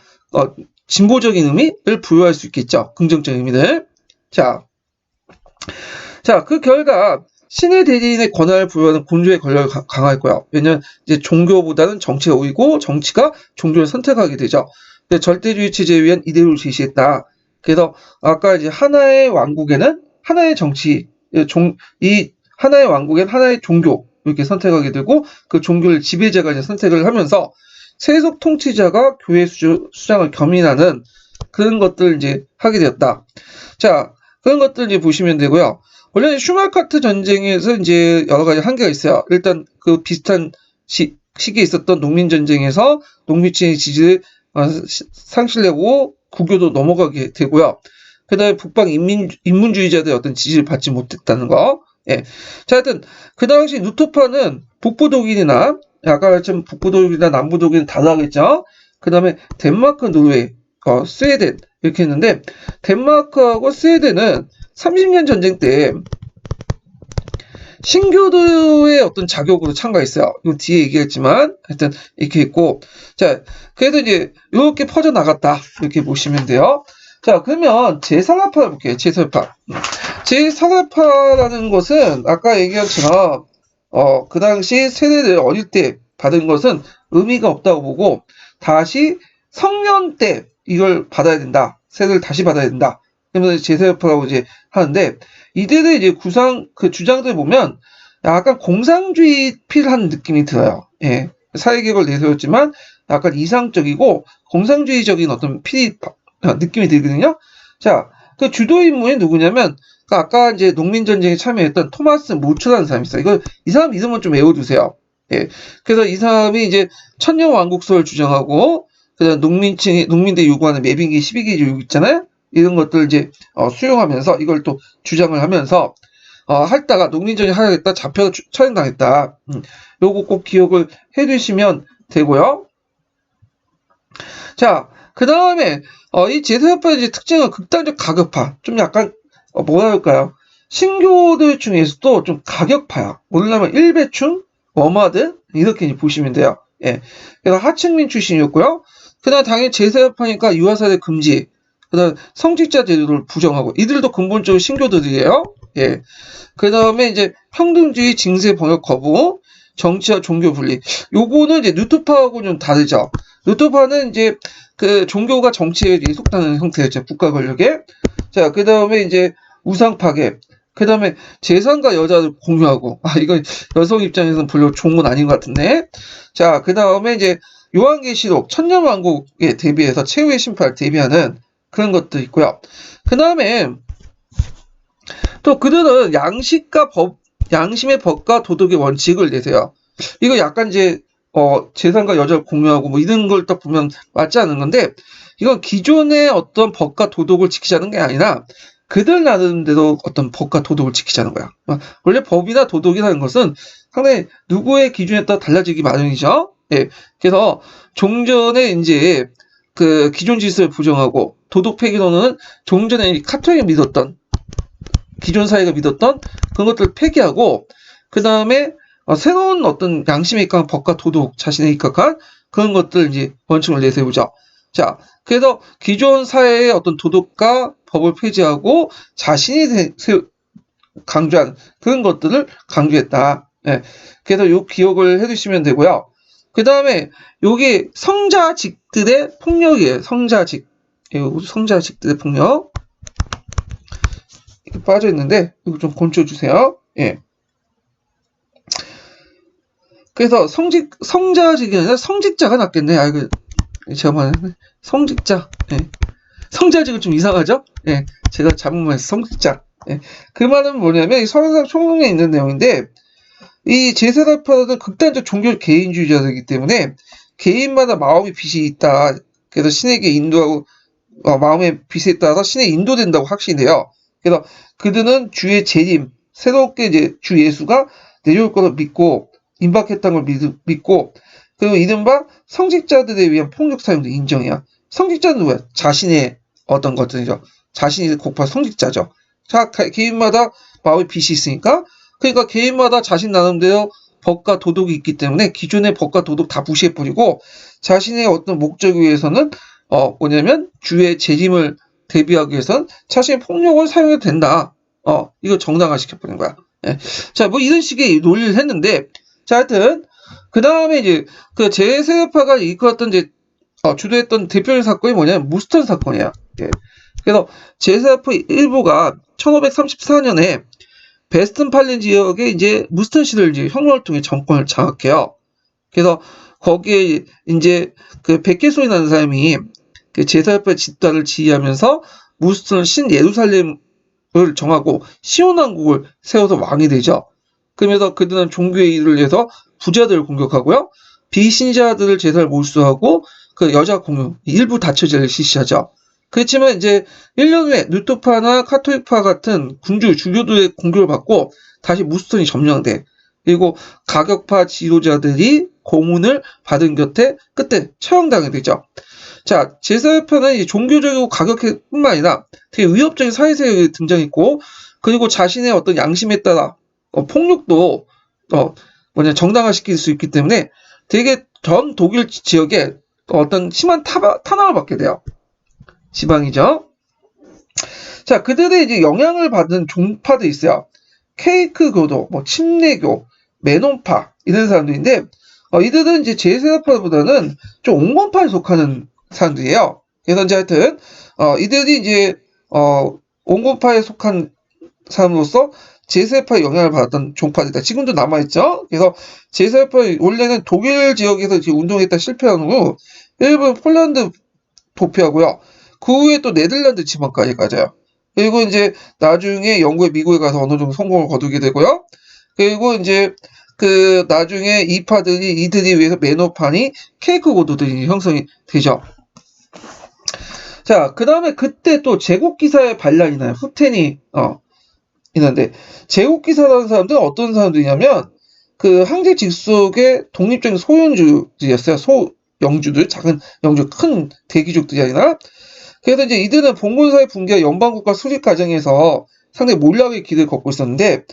[SPEAKER 1] 진보적인 의미를 부여할 수 있겠죠. 긍정적인 의미를. 자, 그 결과 신의 대리인의 권한을 부여하는 군주의 권력을 강화했고요. 왜냐하면 이제 종교보다는 정치가 우위고 정치가 종교를 선택하게 되죠. 절대주의 체제에 의한 이데올을 제시했다. 그래서 아까 이제 하나의 왕국에는 하나의 정치, 이 하나의 왕국엔 하나의 종교 이렇게 선택하게 되고 그 종교를 지배자가 이제 선택을 하면서 세속 통치자가 교회 수장을 겸임하는 그런 것들을 이제 하게 되었다. 자, 그런 것들 이제 보시면 되고요. 원래 슈마카트 전쟁에서 이제 여러 가지 한계가 있어요. 일단 그 비슷한 시기에 있었던 농민 전쟁에서 농민층의 지지를 상실되고 국교도 넘어가게 되고요. 그 다음에 북방 인문주의자들의 어떤 지지를 받지 못했다는 거. 예. 자, 하여튼, 그 당시 루토파는 북부 독일이나, 아까 좀 북부 독일이나 남부 독일은 다 나가겠죠? 그 다음에 덴마크, 노르웨이, 스웨덴, 이렇게 했는데, 덴마크하고 스웨덴은 30년 전쟁 때 신교도의 어떤 자격으로 참가했어요. 이거 뒤에 얘기했지만, 하여튼, 이렇게 했고, 자, 그래도 이제, 이렇게 퍼져나갔다. 이렇게 보시면 돼요. 자, 그러면 제3화파 볼게요. 제3화파. 제3화파라는 것은, 아까 얘기한 것처럼, 그 당시 세례를 어릴 때 받은 것은 의미가 없다고 보고, 다시 성년 때 이걸 받아야 된다. 세례를 다시 받아야 된다. 그러면 제3화파라고 이제 하는데, 이들의 이제 주장들 보면 약간 공산주의 필한 느낌이 들어요. 예. 사회계획을 내세웠지만 약간 이상적이고 공산주의적인 어떤 느낌이 들거든요. 자, 그 주도 인물이 누구냐면, 아까 이제 농민전쟁에 참여했던 토마스 무츠라는 사람이 있어요. 이 사람 이름은 좀 외워두세요. 예. 그래서 이 사람이 이제 천년왕국설을 주장하고, 그다음 농민들이 요구하는 매빙기 12개 요구 있잖아요. 이런 것들 이제 수용하면서 이걸 또 주장을 하면서 했다가 농민전쟁 하겠다 잡혀서 처형당했다. 요거 꼭 기억을 해두시면 되고요. 자, 그 다음에 이 제사협파의 이제 특징은 극단적 가격파. 좀 약간 뭐라 할까요? 신교들 중에서도 좀 가격파야. 뭐냐면 일배충, 워마드 이렇게 이제 보시면 돼요. 예. 그래서 하층민 출신이었고요. 그다음 당연히 제사협파니까 유아사대 금지. 그다음 성직자 제도를 부정하고 이들도 근본적으로 신교들이에요. 예. 그다음에 이제 평등주의, 징세 번역 거부, 정치와 종교 분리. 요거는 이제 루터파하고 좀 다르죠. 루터파는 이제 그 종교가 정치에 속하는 형태였죠. 국가 권력에. 자, 그다음에 이제 우상 파괴. 그다음에 재산과 여자를 공유하고. 이건 여성 입장에서는 별로 좋은 건 아닌 것 같은데. 자, 그다음에 이제 요한계시록 천년왕국에 대비해서 최후의 심판을 대비하는 그런 것도 있고요. 그 다음에 또 그들은 양심의 법과 도덕의 원칙을 내세요. 이거 약간 이제 재산과 여자를 공유하고 뭐 이런 걸 딱 보면 맞지 않은 건데, 이건 기존의 어떤 법과 도덕을 지키자는 게 아니라 그들 나름대로 어떤 법과 도덕을 지키자는 거야. 원래 법이나 도덕이라는 것은 상당히 누구의 기준에 따라 달라지기 마련이죠. 예. 그래서 종전에 이제 그 기존 질서를 부정하고 도덕 폐기론은 종전에 카톨릭이 믿었던, 기존 사회가 믿었던 그런 것들을 폐기하고, 그 다음에 새로운 어떤 양심에 입각한 법과 도덕, 자신에 입각한 그런 것들 이제 원칙을 내세우죠. 자, 그래서 기존 사회의 어떤 도덕과 법을 폐지하고 자신이 강조한 그런 것들을 강조했다. 예. 그래서 요 기억을 해두시면 되고요. 그 다음에 요게 성자직들의 폭력이에요. 성자직들의 폭력. 이렇게 빠져있는데 이거 좀 건쳐주세요. 예. 그래서 성자직이 아니라 성직자가 낫겠네. 이거 제가 말했네. 성직자. 예. 성자직은 좀 이상하죠? 예. 제가 잘못 말했어요. 성직자. 예. 그 말은 뭐냐면 이 서론상 총론에 있는 내용인데, 이 제사라파는 극단적 종교 개인주의자이기 때문에 개인마다 마음의 빛이 있다. 그래서 신에게 인도하고 마음의 빛에 따라서 신에 인도된다고 확신해요. 그래서 그들은 주의 재림, 새롭게 이제 주 예수가 내려올 것을 믿고 임박했다는 걸 믿고, 그리고 이른바 성직자들에 의한 폭력 사용도 인정해요. 성직자는 누구야? 자신의 어떤 것들이죠. 자신이 곧바로 성직자죠. 자, 개인마다 마음의 빛이 있으니까, 그러니까 개인마다 자신 나름대로 법과 도덕이 있기 때문에 기존의 법과 도덕 다 무시해버리고 자신의 어떤 목적을 위해서는 뭐냐면 주의 재림을 대비하기 위해서는 자신의 폭력을 사용해도 된다. 이거 정당화시켜버린 거야. 예. 자, 뭐 이런 식의 논리를 했는데, 자, 하여튼 그 다음에 이제 그 제세파가 이끌었던 이제 주도했던 대표적인 사건이 뭐냐면 무스턴 사건이야. 예. 그래서 제세파 일부가 1534년에 베스튼팔렌 지역에 이제 무스턴 시를 이제 혁명을 통해 정권을 장악해요. 그래서 거기에 이제 그 백개소리라는 사람이 그 제사협회 집단을 지휘하면서 무스턴 신 예루살렘을 정하고 시온왕국을 세워서 왕이 되죠. 그러면서 그들은 종교의 일을 위해서 부자들을 공격하고요, 비신자들을 제사를 몰수하고 그 여자 공유 일부 다처제를 실시하죠. 그렇지만 이제 1년 후에 뉴토파나 카토릭파 같은 주교들의 공격을 받고 다시 무스턴이 점령돼. 그리고 가격파 지도자들이 고문을 받은 끝에 처형당하게 되죠. 자, 제4회파는 종교적이고 가격뿐만 아니라 되게 위협적인 사회세력이 등장했고, 그리고 자신의 어떤 양심에 따라 폭력도 정당화시킬 수 있기 때문에 되게 전 독일 지역에 어떤 심한 탄압을 받게 돼요. 지방이죠. 자, 그들의 이제 영향을 받은 종파도 있어요. 케이크 교도, 침례교, 메논파 이런 사람들인데 이들은 이제 제3파보다는 좀 온건파에 속하는 사람들이에요. 그래서 이제 하여튼 이들이 이제 온건파에 속한 사람으로서 제3파의 영향을 받았던 종파들이다. 지금도 남아있죠. 그래서 제3파 원래는 독일 지역에서 이제 운동했다 실패한 후 일본, 폴란드 도피하고요. 그 후에 또 네덜란드 지방까지 가져요. 그리고 이제 나중에 영국에 미국에 가서 어느 정도 성공을 거두게 되고요. 그리고 이제 나중에 이들이 위해서 매너판이 케이크 고도들이 형성이 되죠. 자, 그 다음에 그때 또 제국기사의 반란이 나요. 후텐이 있는데 제국기사라는 사람들은 어떤 사람들이냐면 황제 직속의 독립적인 소현주들이었어요. 소영주들, 작은 영주, 큰 대귀족들이 아니라. 그래서 이제 이들은 봉건사회 붕괴와 연방국가 수립 과정에서 상당히 몰락의 길을 걷고 있었는데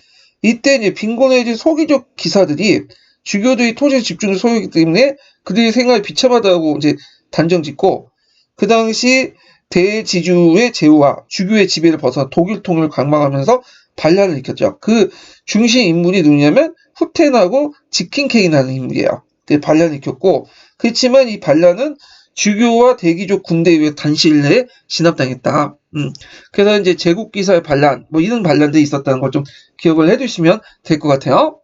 [SPEAKER 1] 이때 이제 빈곤해진 소기족 기사들이 주교들이 토지에 집중을 소유하기 때문에 그들의 생활이 비참하다고 이제 단정짓고 그 당시 대지주의 제후와 주교의 지배를 벗어나 독일 통일을 강망하면서 반란을 일으켰죠. 그 중심 인물이 누구냐면 후텐하고 지킨케이라는 인물이에요. 그 반란을 일으켰고 그렇지만 이 반란은 주교와 대기족 군대에 의해 단시일 내에 진압당했다. 그래서 이제 제국기사의 반란, 이런 반란들이 있었다는 걸 좀 기억을 해두시면 될 것 같아요.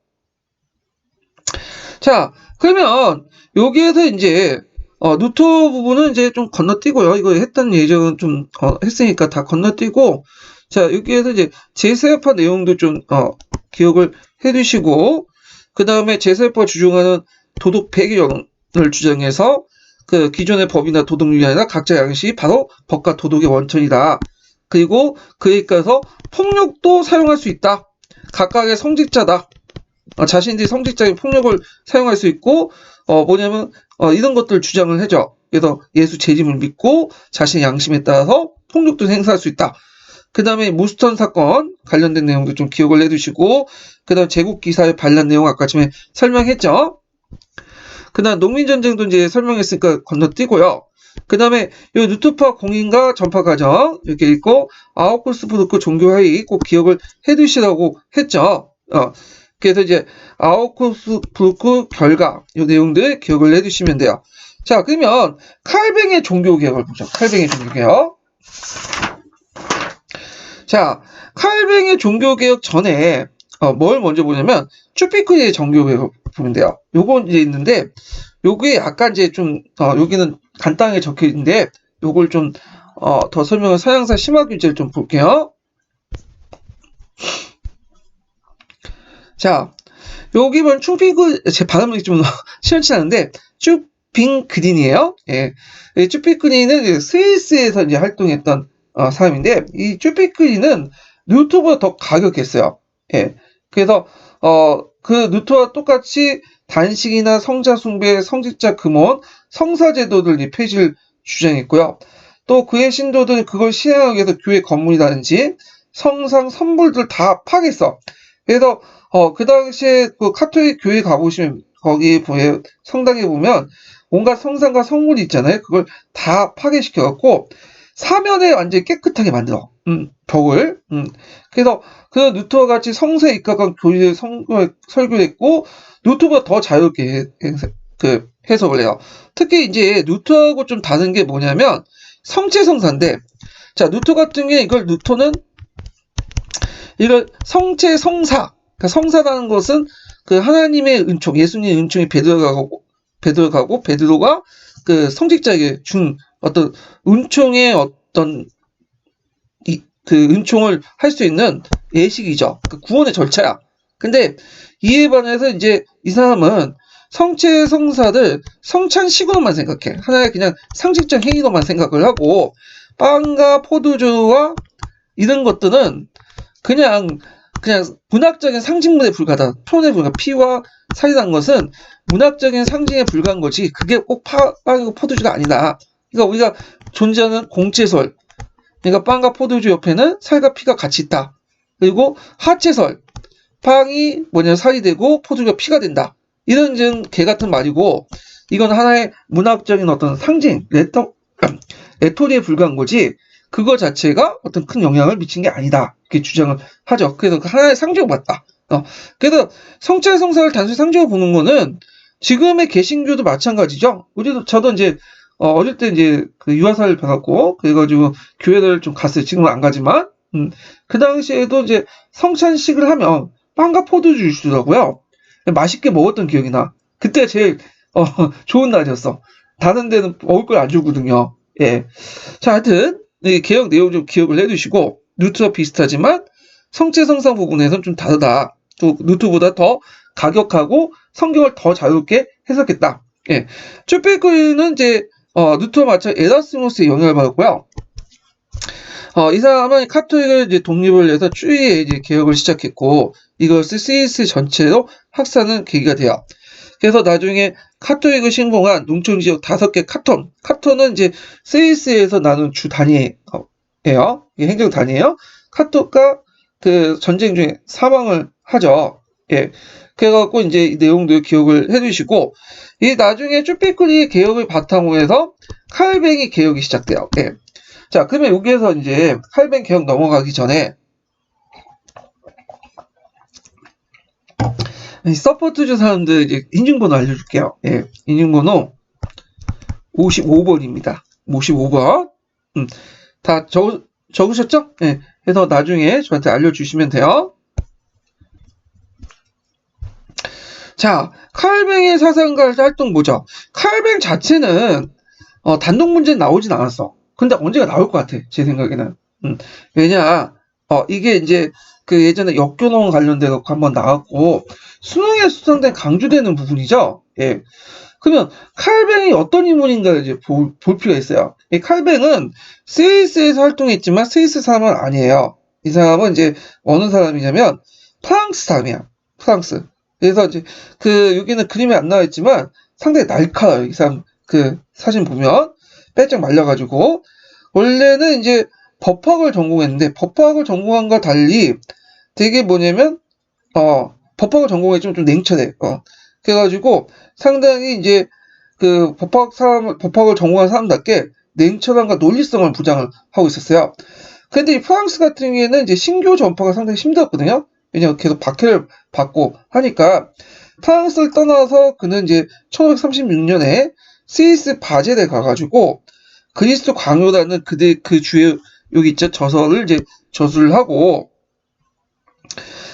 [SPEAKER 1] 자, 그러면 여기에서 이제 누토 부분은 이제 좀 건너뛰고요. 이거 했던 예정은 좀 했으니까 다 건너뛰고, 자, 여기에서 이제 제4파 내용도 좀 기억을 해두시고, 그 다음에 제4파 주장하는 도덕 폐기론을 주장해서 기존의 법이나 도덕률이 아니라 각자 양식이 바로 법과 도덕의 원천이다. 그리고 그에 따라서 폭력도 사용할 수 있다. 각각의 성직자다. 자신들이 성직자인 폭력을 사용할 수 있고 이런 것들을 주장을 해줘. 그래서 예수 재림을 믿고 자신의 양심에 따라서 폭력도 행사할 수 있다. 그 다음에 무스턴 사건 관련된 내용도 좀 기억을 해두시고 그 다음 제국기사의 반란 내용 아까 전에 설명했죠. 그 다음 농민전쟁도 이제 설명했으니까 건너뛰고요. 그 다음에 요 뉴토파 공인과 전파 과정 이렇게 있고 아우쿠스부르크 종교회의 꼭 기억을 해두시라고 했죠. 그래서 이제 아우쿠스부르크 결과 요 내용들 기억을 해두시면 돼요. 자, 그러면 칼뱅의 종교개혁을 보죠. 칼뱅의 종교개혁. 자, 칼뱅의 종교개혁 전에 뭘 먼저 보냐면 쭈피크의 종교개혁을 보면 돼요. 요건 이제 있는데 요게 약간 이제 좀 여기는 간단하게 적혀 있는데 요걸 좀 더 설명을 서양사 심화규제를 좀 볼게요. 자, 여기 보면 제 발음이 좀 시원치 않은데 쭈핑그린이에요. 예, 쭈핑그린은 스위스에서 이제 활동했던 사람인데 이 쭈핑그린은 뉴토보다 더 가격했어요. 예, 그래서 그 뉴토와 똑같이 단식이나 성자 숭배, 성직자 금원, 성사제도들 폐지를 주장했고요. 또 그의 신도들은 그걸 실행하기 위해서 교회 건물이라든지 성상 선불들 다 파괴했어. 그래서 그 당시에 그 카톨릭 교회 가보시면 거기 성당에 보면 온갖 성상과 성물이 있잖아요. 그걸 다 파괴시켜갖고 사면에 완전히 깨끗하게 만들어. 벽을. 그래서 그 누트와 같이 성서에 입각한 교리를 설교를 했고 누트보다 더 자유롭게 해석을 해요. 특히 이제 누트하고 좀 다른 게 뭐냐면 성체성사인데 자 누트 같은 경우에 이걸 성체성사 그러니까 성사라는 것은 그 하나님의 은총, 예수님의 은총이 베드로가 그 성직자에게 준 어떤 은총의 어떤 그 은총을 할 수 있는 예식이죠. 그 구원의 절차야. 근데 이에 반해서 이제 이 사람은 성체 성사를 성찬식으로만 생각해. 하나의 그냥 상식적 행위로만 생각을 하고, 빵과 포도주와 이런 것들은 그냥 문학적인 상징물에 불과하다. 톤에 불과. 피와 살이라는 것은 문학적인 상징에 불과한 거지. 그게 꼭 빵이고 포도주가 아니다. 그러니까 우리가 존재하는 공채설. 그러니까 빵과 포도주 옆에는 살과 피가 같이 있다. 그리고 하채설. 빵이 살이 되고 포도주가 피가 된다. 이런 개 같은 말이고, 이건 하나의 문학적인 어떤 상징, 레토리에 불과한 거지, 그거 자체가 어떤 큰 영향을 미친 게 아니다. 이렇게 주장을 하죠. 그래서 하나의 상징으로 봤다. 그래서 성찰 성사를 단순히 상징으로 보는 거는 지금의 개신교도 마찬가지죠. 저도 이제 어릴 때 이제 그 유아사를 받았고, 그래가지고 교회를 좀 갔어요. 지금은 안 가지만, 그 당시에도 이제 성찬식을 하면 빵과 포도주 주더라고요. 맛있게 먹었던 기억이 나. 그때 제일 좋은 날이었어. 다른 데는 먹을 걸 안 주거든요. 예. 자, 하여튼 이 개혁 내용 좀 기억을 해두시고, 루트와 비슷하지만 성체성상 부분에서는 좀 다르다. 또 루트보다 더 가격하고 성경을 더 자유롭게 해석했다. 예. 쭈빼크는 이제 루트와 마찬 에라스무스의 영향을 받았고요. 이 사람은 카톨릭을 이제 독립을 해서 쭈이에 이제 개혁을 시작했고, 이것을 스위스 전체로 확산하는 계기가 돼요. 그래서 나중에 카톨릭을 신봉한 농촌 지역 5개 카톤은 이제 스위스에서 나눈 주 단위예요. 이게 행정 단위예요. 카톨과 그 전쟁 중에 사망을 하죠. 예. 그래갖고 이제 이 내용도 기억을 해두시고, 이 나중에 쭈빼꾸리 개혁을 바탕으로 해서 칼뱅이 개혁이 시작돼요. 예. 자, 그러면 여기에서 이제 칼뱅 개혁 넘어가기 전에 서포트주 사람들 이제 인증번호 알려줄게요. 예, 인증번호 55번입니다. 55번. 다 적으셨죠? 예. 그래서 나중에 저한테 알려주시면 돼요. 자, 칼뱅의 사상과 활동 보죠. 칼뱅 자체는 단독 문제는 나오진 않았어. 근데 언제가 나올 것 같아, 제 생각에는. 왜냐, 이게 이제 그 예전에 역교농 관련돼서 한번 나왔고, 수능에 수상된 강조되는 부분이죠. 예. 그러면 칼뱅이 어떤 인물인가를 이제 볼 필요가 있어요. 이 칼뱅은 스위스에서 활동했지만 스위스 사람은 아니에요. 이 사람은 이제 어느 사람이냐면 프랑스 사람이야. 프랑스. 그래서 이제 여기는 그림이 안 나와 있지만 상당히 날카로워요. 이 사람 그 사진 보면 빼짝 말려가지고, 원래는 이제 법학을 전공했는데 법학을 전공한과 달리 되게 법학을 전공했지만 좀 냉철해. 그래가지고 상당히 이제 그 법학을 전공한 사람답게 냉철함과 논리성을 부장을 하고 있었어요. 근데 이 프랑스 같은 경우에는 이제 신교 전파가 상당히 힘들었거든요. 왜냐면 계속 박해를 받고 하니까 프랑스를 떠나서 그는 이제 1536년에 스위스 바젤에 가가지고 그리스도 강요라는 그 주의 여기 있죠, 저서를 이제 저술을 하고,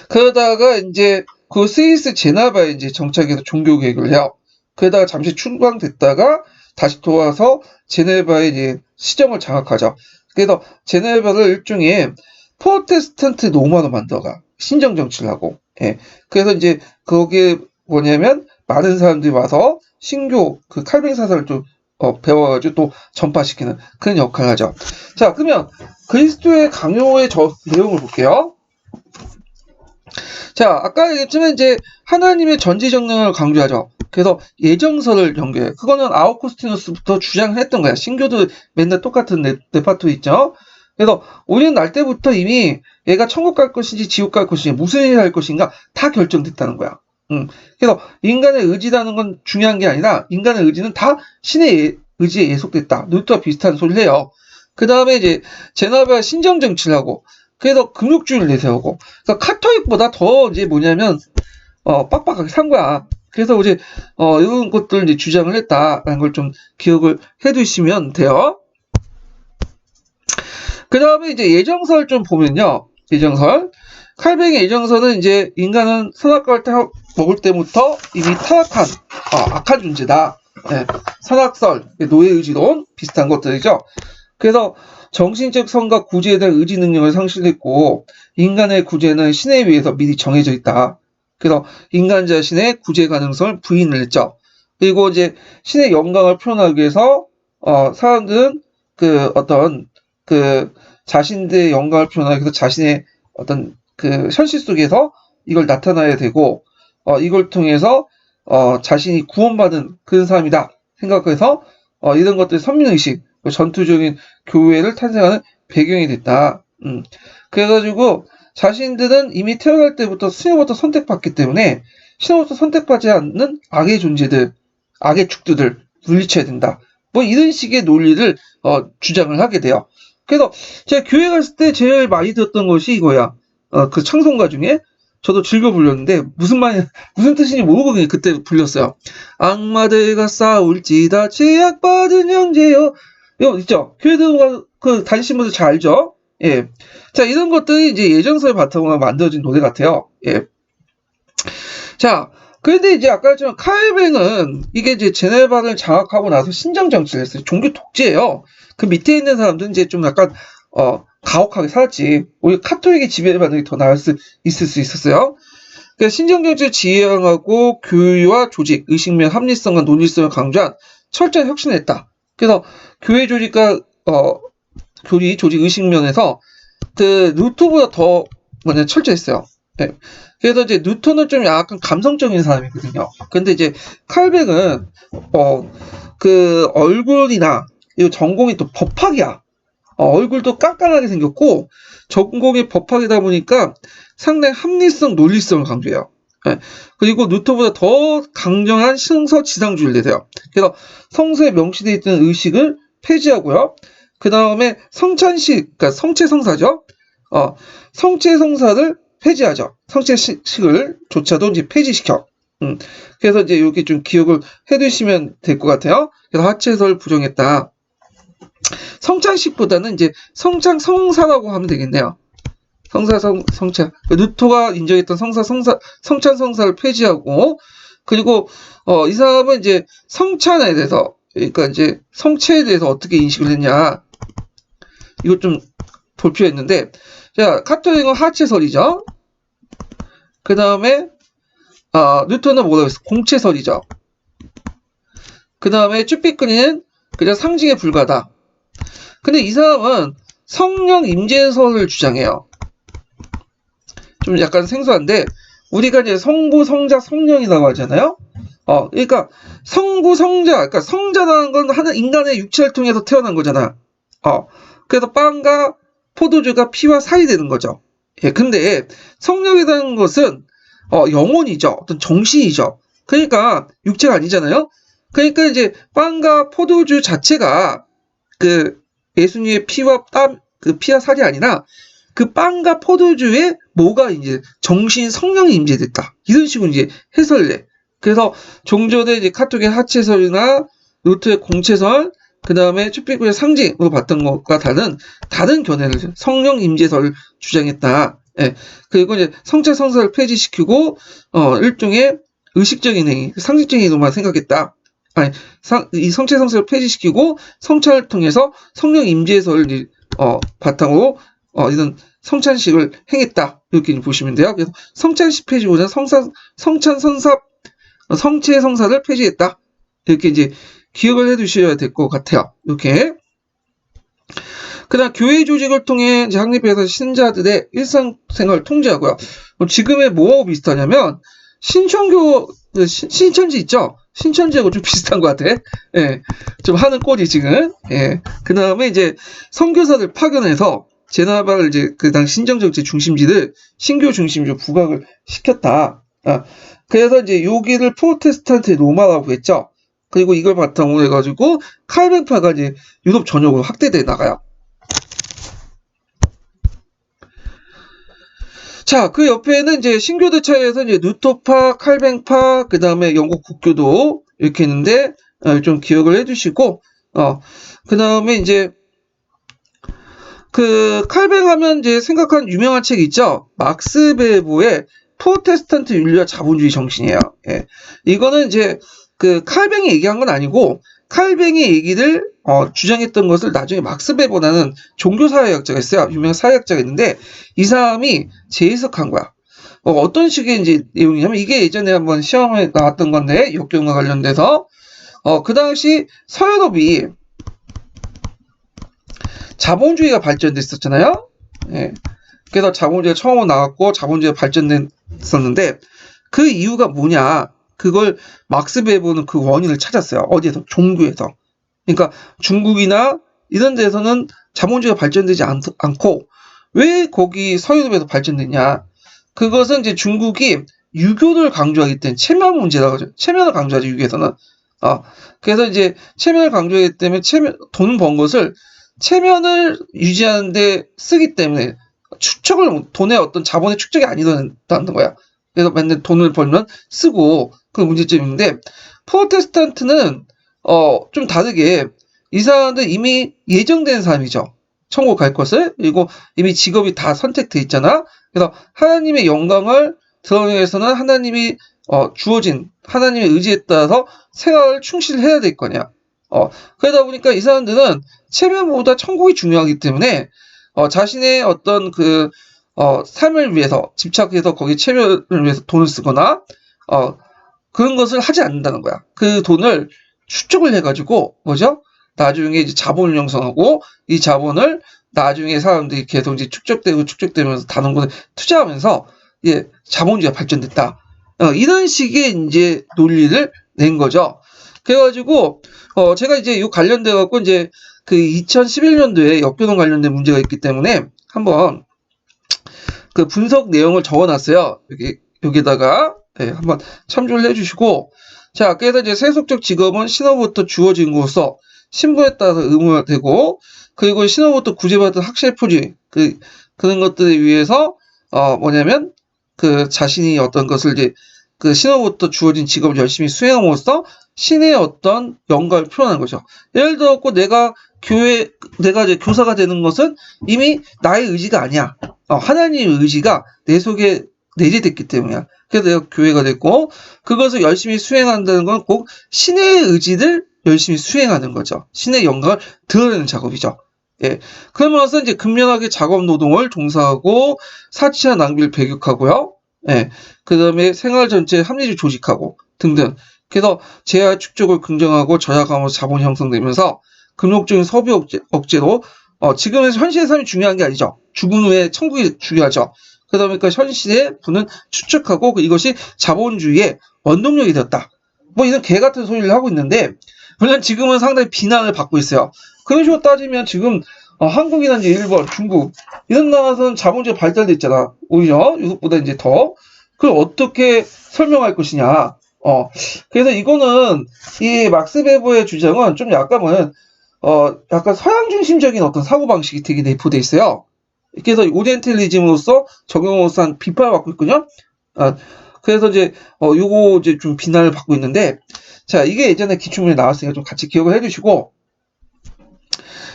[SPEAKER 1] 그러다가 이제 그 스위스 제네바에 이제 정착해서 종교 개혁을 해요. 그러다가 잠시 출방됐다가 다시 돌아와서 제네바에 이제 시정을 장악하죠. 그래서 제네바를 일종의 프로테스탄트 로마로 만들어가 신정 정치를 하고, 예. 그래서 이제 거기에 뭐냐면 많은 사람들이 와서 신교 그 칼뱅 사상을 좀 배워가지고 또 전파시키는 그런 역할을 하죠. 자, 그러면 그리스도의 강요의 내용을 볼게요. 자, 아까 얘기했지만 이제 하나님의 전지전능을 강조하죠. 그래서 예정설을 연결해. 그거는 아우구스티누스부터 주장했던 거야. 신교도 맨날 똑같은 레파토리 있죠. 그래서 우리는 날 때부터 이미 얘가 천국 갈 것인지 지옥 갈 것인지 무슨 일을 할 것인가 다 결정됐다는 거야. 그래서 인간의 의지라는 건 중요한 게 아니라 인간의 의지는 다 신의 의지에 예속됐다. 루터와 비슷한 소리를 해요. 그 다음에 이제 제네바 신정 정치를 하고, 그래서 금욕주의를 내세우고, 그러니까 카톨릭보다 더 이제 뭐냐면 빡빡하게 산 거야. 그래서 이제 이런 것들을 이제 주장을 했다라는 걸 좀 기억을 해두시면 돼요. 그 다음에 이제 예정설 좀 보면요. 예정설. 칼뱅의 예정설은 이제 인간은 선악과를 먹을 때부터 이미 타락한, 악한 존재다. 네. 선악설, 노예의지론, 비슷한 것들이죠. 그래서 정신적 성과 구제에 대한 의지 능력을 상실했고, 인간의 구제는 신에 의해서 미리 정해져 있다. 그래서 인간 자신의 구제 가능성을 부인을 했죠. 그리고 이제 신의 영광을 표현하기 위해서 사람들은 그 어떤 그 자신들의 영광을 표현하기 위해서 자신의 어떤 그 현실 속에서 이걸 나타나야 되고 이걸 통해서 자신이 구원받은 그런 사람이다 생각해서 이런 것들이 선민의식, 전투적인 교회를 탄생하는 배경이 됐다. 그래가지고 자신들은 이미 태어날 때부터 신으로부터 선택받기 때문에 신으로부터 선택받지 않는 악의 존재들, 악의 축들을 물리쳐야 된다. 뭐 이런 식의 논리를 주장을 하게 돼요. 그래서 제가 교회 갔을 때 제일 많이 들었던 것이 이거야. 그 찬송가 중에 저도 즐겨 불렀는데 무슨 뜻인지 모르고 그냥 그때 불렸어요. 악마들과 싸울지다 제약받은 형제여. 이거 있죠? 교회 들어가 그 다니신 분들 잘 알죠? 예. 자, 이런 것들이 이제 예전서의 바탕으로 만들어진 노래 같아요. 예. 자, 그런데 이제 아까 했지만 칼뱅은 이게 이제 제네바를 장악하고 나서 신정 정치를 했어요. 종교 독재예요. 그 밑에 있는 사람들은 이제 좀 약간 가혹하게 살았지. 오히려 카톨릭의 지배를 받는 게 더 있을 수 있었어요. 그러니까 신정 정치를 지향하고 교회와 조직, 의식명, 합리성과 논리성을 강조한 철저한 혁신을 했다. 그래서 교회 조직과 교리 조직 의식면에서 그 루터보다 더 철저했어요. 네. 그래서 이제 뉴턴은 좀 약간 감성적인 사람이거든요. 근데 이제 칼뱅은 그 얼굴이나 이 전공이 또 법학이야. 얼굴도 깐깐하게 생겼고 전공이 법학이다 보니까 상당히 합리성, 논리성을 강조해요. 네. 그리고 뉴턴보다 더 강경한 성서 지상주의를 내세요. 그래서 성서에 명시되어 있던 의식을 폐지하고요. 그 다음에 성찬식, 그러니까 성체성사죠. 성체성사를 폐지하죠. 성체식을 조차도 이제 폐지시켜. 그래서 이제 이렇게 좀 기억을 해두시면 될 것 같아요. 그래서 하체설을 부정했다. 성찬식보다는 이제 성사라고 하면 되겠네요. 성찬. 루터가 인정했던 성찬성사를 폐지하고, 그리고 이 사람은 이제 성찬에 대해서, 그러니까 이제 성체에 대해서 어떻게 인식을 했냐. 이거 좀 볼 필요가 있는데, 자, 카톨릭은 하체설이죠. 그 다음에 뉴턴은 뭐라고 했어? 공체설이죠. 그 다음에 쭈삐꾸니는 그냥 상징에 불과하다. 근데 이 사람은 성령 임재설을 주장해요. 좀 약간 생소한데 우리가 이제 성부, 성자, 성령이라고 하잖아요. 그러니까 성부, 성자, 그러니까 성자라는 건 하는 인간의 육체를 통해서 태어난 거잖아. 그래서 빵과 포도주가 피와 살이 되는 거죠. 예, 근데 성령이라는 것은 영혼이죠. 어떤 정신이죠. 그러니까 육체가 아니잖아요. 그러니까 이제 빵과 포도주 자체가 그 예수님의 피와 땀, 그 피와 살이 아니라 그 빵과 포도주에 뭐가 이제 정신 성령이 임재됐다. 이런 식으로 이제 해설을 해. 그래서 종전의 이제 카톨릭의 하체설이나 루터의 공체설, 그 다음에 쭈삐꾸의 상징으로 봤던 것과 다른 견해를 성령 임재설을 주장했다. 예. 그리고 이제 성체성사를 폐지시키고 일종의 의식적인 행위, 상식적인 행위로만 생각했다. 아니, 이 성체성사를 폐지시키고 성찬을 통해서 성령 임재설을 바탕으로 이런 성찬식을 행했다. 이렇게 보시면 돼요. 그래서 성찬식 폐지보다는 성체성사를 폐지했다. 이렇게 이제 기억을 해두셔야 될 것 같아요. 이렇게. 그 다음 교회 조직을 통해 이제 확립해서 신자들의 일상생활을 통제하고요. 지금의 뭐하고 비슷하냐면 신천지 있죠? 신천지하고 좀 비슷한 것 같아. 예, 좀 하는 꼴이 지금. 예. 그 다음에 이제 선교사들 파견해서 제나바를 이제 그 당 신정정치 중심지를 신교 중심지로 부각을 시켰다. 그래서 이제 여기를 프로테스탄트 로마라고 했죠. 그리고 이걸 바탕으로 해가지고 칼뱅파가 이제 유럽 전역으로 확대돼 나가요. 자, 그 옆에는 이제 신교들 차이에서 이제 루터파, 칼뱅파, 그 다음에 영국 국교도 이렇게 있는데 좀 기억을 해주시고, 그 다음에 이제 그 칼뱅하면 이제 생각한 유명한 책 있죠. 막스 베버의 프로테스탄트 윤리와 자본주의 정신이에요. 예. 이거는 이제 그 칼뱅이 얘기한 건 아니고 칼뱅이 얘기를 주장했던 것을 나중에 막스 베버라는 종교사회학자가 있어요. 유명한 사회학자가 있는데 이 사람이 재해석한 거야. 어떤 식의 이제 내용이냐면 이게 예전에 한번 시험에 나왔던 건데 역경과 관련돼서 그 당시 서유럽이 자본주의가 발전됐었잖아요. 예. 그래서 자본주의가 처음 나왔고 자본주의가 발전됐었는데 그 이유가 뭐냐? 그걸 막스 베버는 그 원인을 찾았어요. 어디에서? 종교에서. 그러니까 중국이나 이런 데서는 자본주의가 발전되지 않고 왜 거기 서유럽에서 발전됐냐? 그것은 이제 중국이 유교를 강조하기 때문에 체면 문제라고 하죠. 체면을 강조하죠, 유교에서는. 그래서 이제 체면을 강조하기 때문에 돈 번 것을 체면을 유지하는데 쓰기 때문에 돈의 어떤 자본의 축적이 아니다는 거야. 그래서 맨날 돈을 벌면 쓰고 그 문제점인데 프로테스탄트는 좀 다르게 이 사람들 이미 예정된 사람이죠. 천국 갈 것을. 그리고 이미 직업이 다 선택돼 있잖아. 그래서 하나님의 영광을 드러내기 위해서는 하나님이 주어진 하나님의 의지에 따라서 생활을 충실해야 될 거냐. 그러다 보니까 이 사람들은 체면보다 천국이 중요하기 때문에 자신의 어떤 삶을 위해서 집착해서 거기 체면을 위해서 돈을 쓰거나 그런 것을 하지 않는다는 거야. 그 돈을 축적을 해가지고 뭐죠? 나중에 이제 자본을 형성하고 이 자본을 나중에 사람들이 계속 이제 축적되면서 다른 곳에 투자하면서 자본주의가 발전됐다. 이런 식의 이제 논리를 낸 거죠. 그래가지고 제가 이제 이 관련돼 갖고 이제 그 2011년도에 역교동 관련된 문제가 있기 때문에 한번 그 분석 내용을 적어놨어요. 여기다가 한번 참조를 해주시고, 자, 그래서 이제 세속적 직업은 신호부터 주어진 것으로서 신분에 따라서 의무화되고, 그리고 신호부터 구제받은 학실 표지 그런 것들에 의해서 뭐냐면 그 자신이 어떤 것을 이제 그 신호부터 주어진 직업을 열심히 수행함으로써 신의 어떤 영광을 표현하는 거죠. 예를 들어 내가 이제 교사가 되는 것은 이미 나의 의지가 아니야. 하나님의 의지가 내 속에 내재됐기 때문이야. 그래서 내가 교회가 됐고 그것을 열심히 수행한다는 건 꼭 신의 의지를 열심히 수행하는 거죠. 신의 영광을 드러내는 작업이죠. 예. 그러면서 이제 근면하게 작업 노동을 종사하고 사치와 낭비를 배격하고요. 예. 그 다음에 생활 전체에 합리를 조직하고 등등. 그래서 재화 축적을 긍정하고 절약하면서 자본이 형성되면서 금욕적인 소비 억제로 지금은 현실의 삶이 중요한 게 아니죠. 죽은 후에 천국이 중요하죠. 그러다 보니까 현실의 부는 추측하고 이것이 자본주의의 원동력이 되었다. 뭐 이런 개 같은 소리를 하고 있는데 물론 지금은 상당히 비난을 받고 있어요. 그런 식으로 따지면 지금 한국이나 이제 일본, 중국 이런 나라에서는 자본주의 발달돼 있잖아. 오히려 이것보다 이제 더 그걸 어떻게 설명할 것이냐. 그래서 이거는 이 막스 베버의 주장은 좀 약간 서양 중심적인 어떤 사고 방식이 되게 내포돼 있어요. 그래서 오리엔탈리즘으로서 적용으로서 비판을 받고 있거든요. 그래서 이제 요거 이제 좀 비난을 받고 있는데, 자 이게 예전에 기출문제 나왔으니까 좀 같이 기억을 해두시고,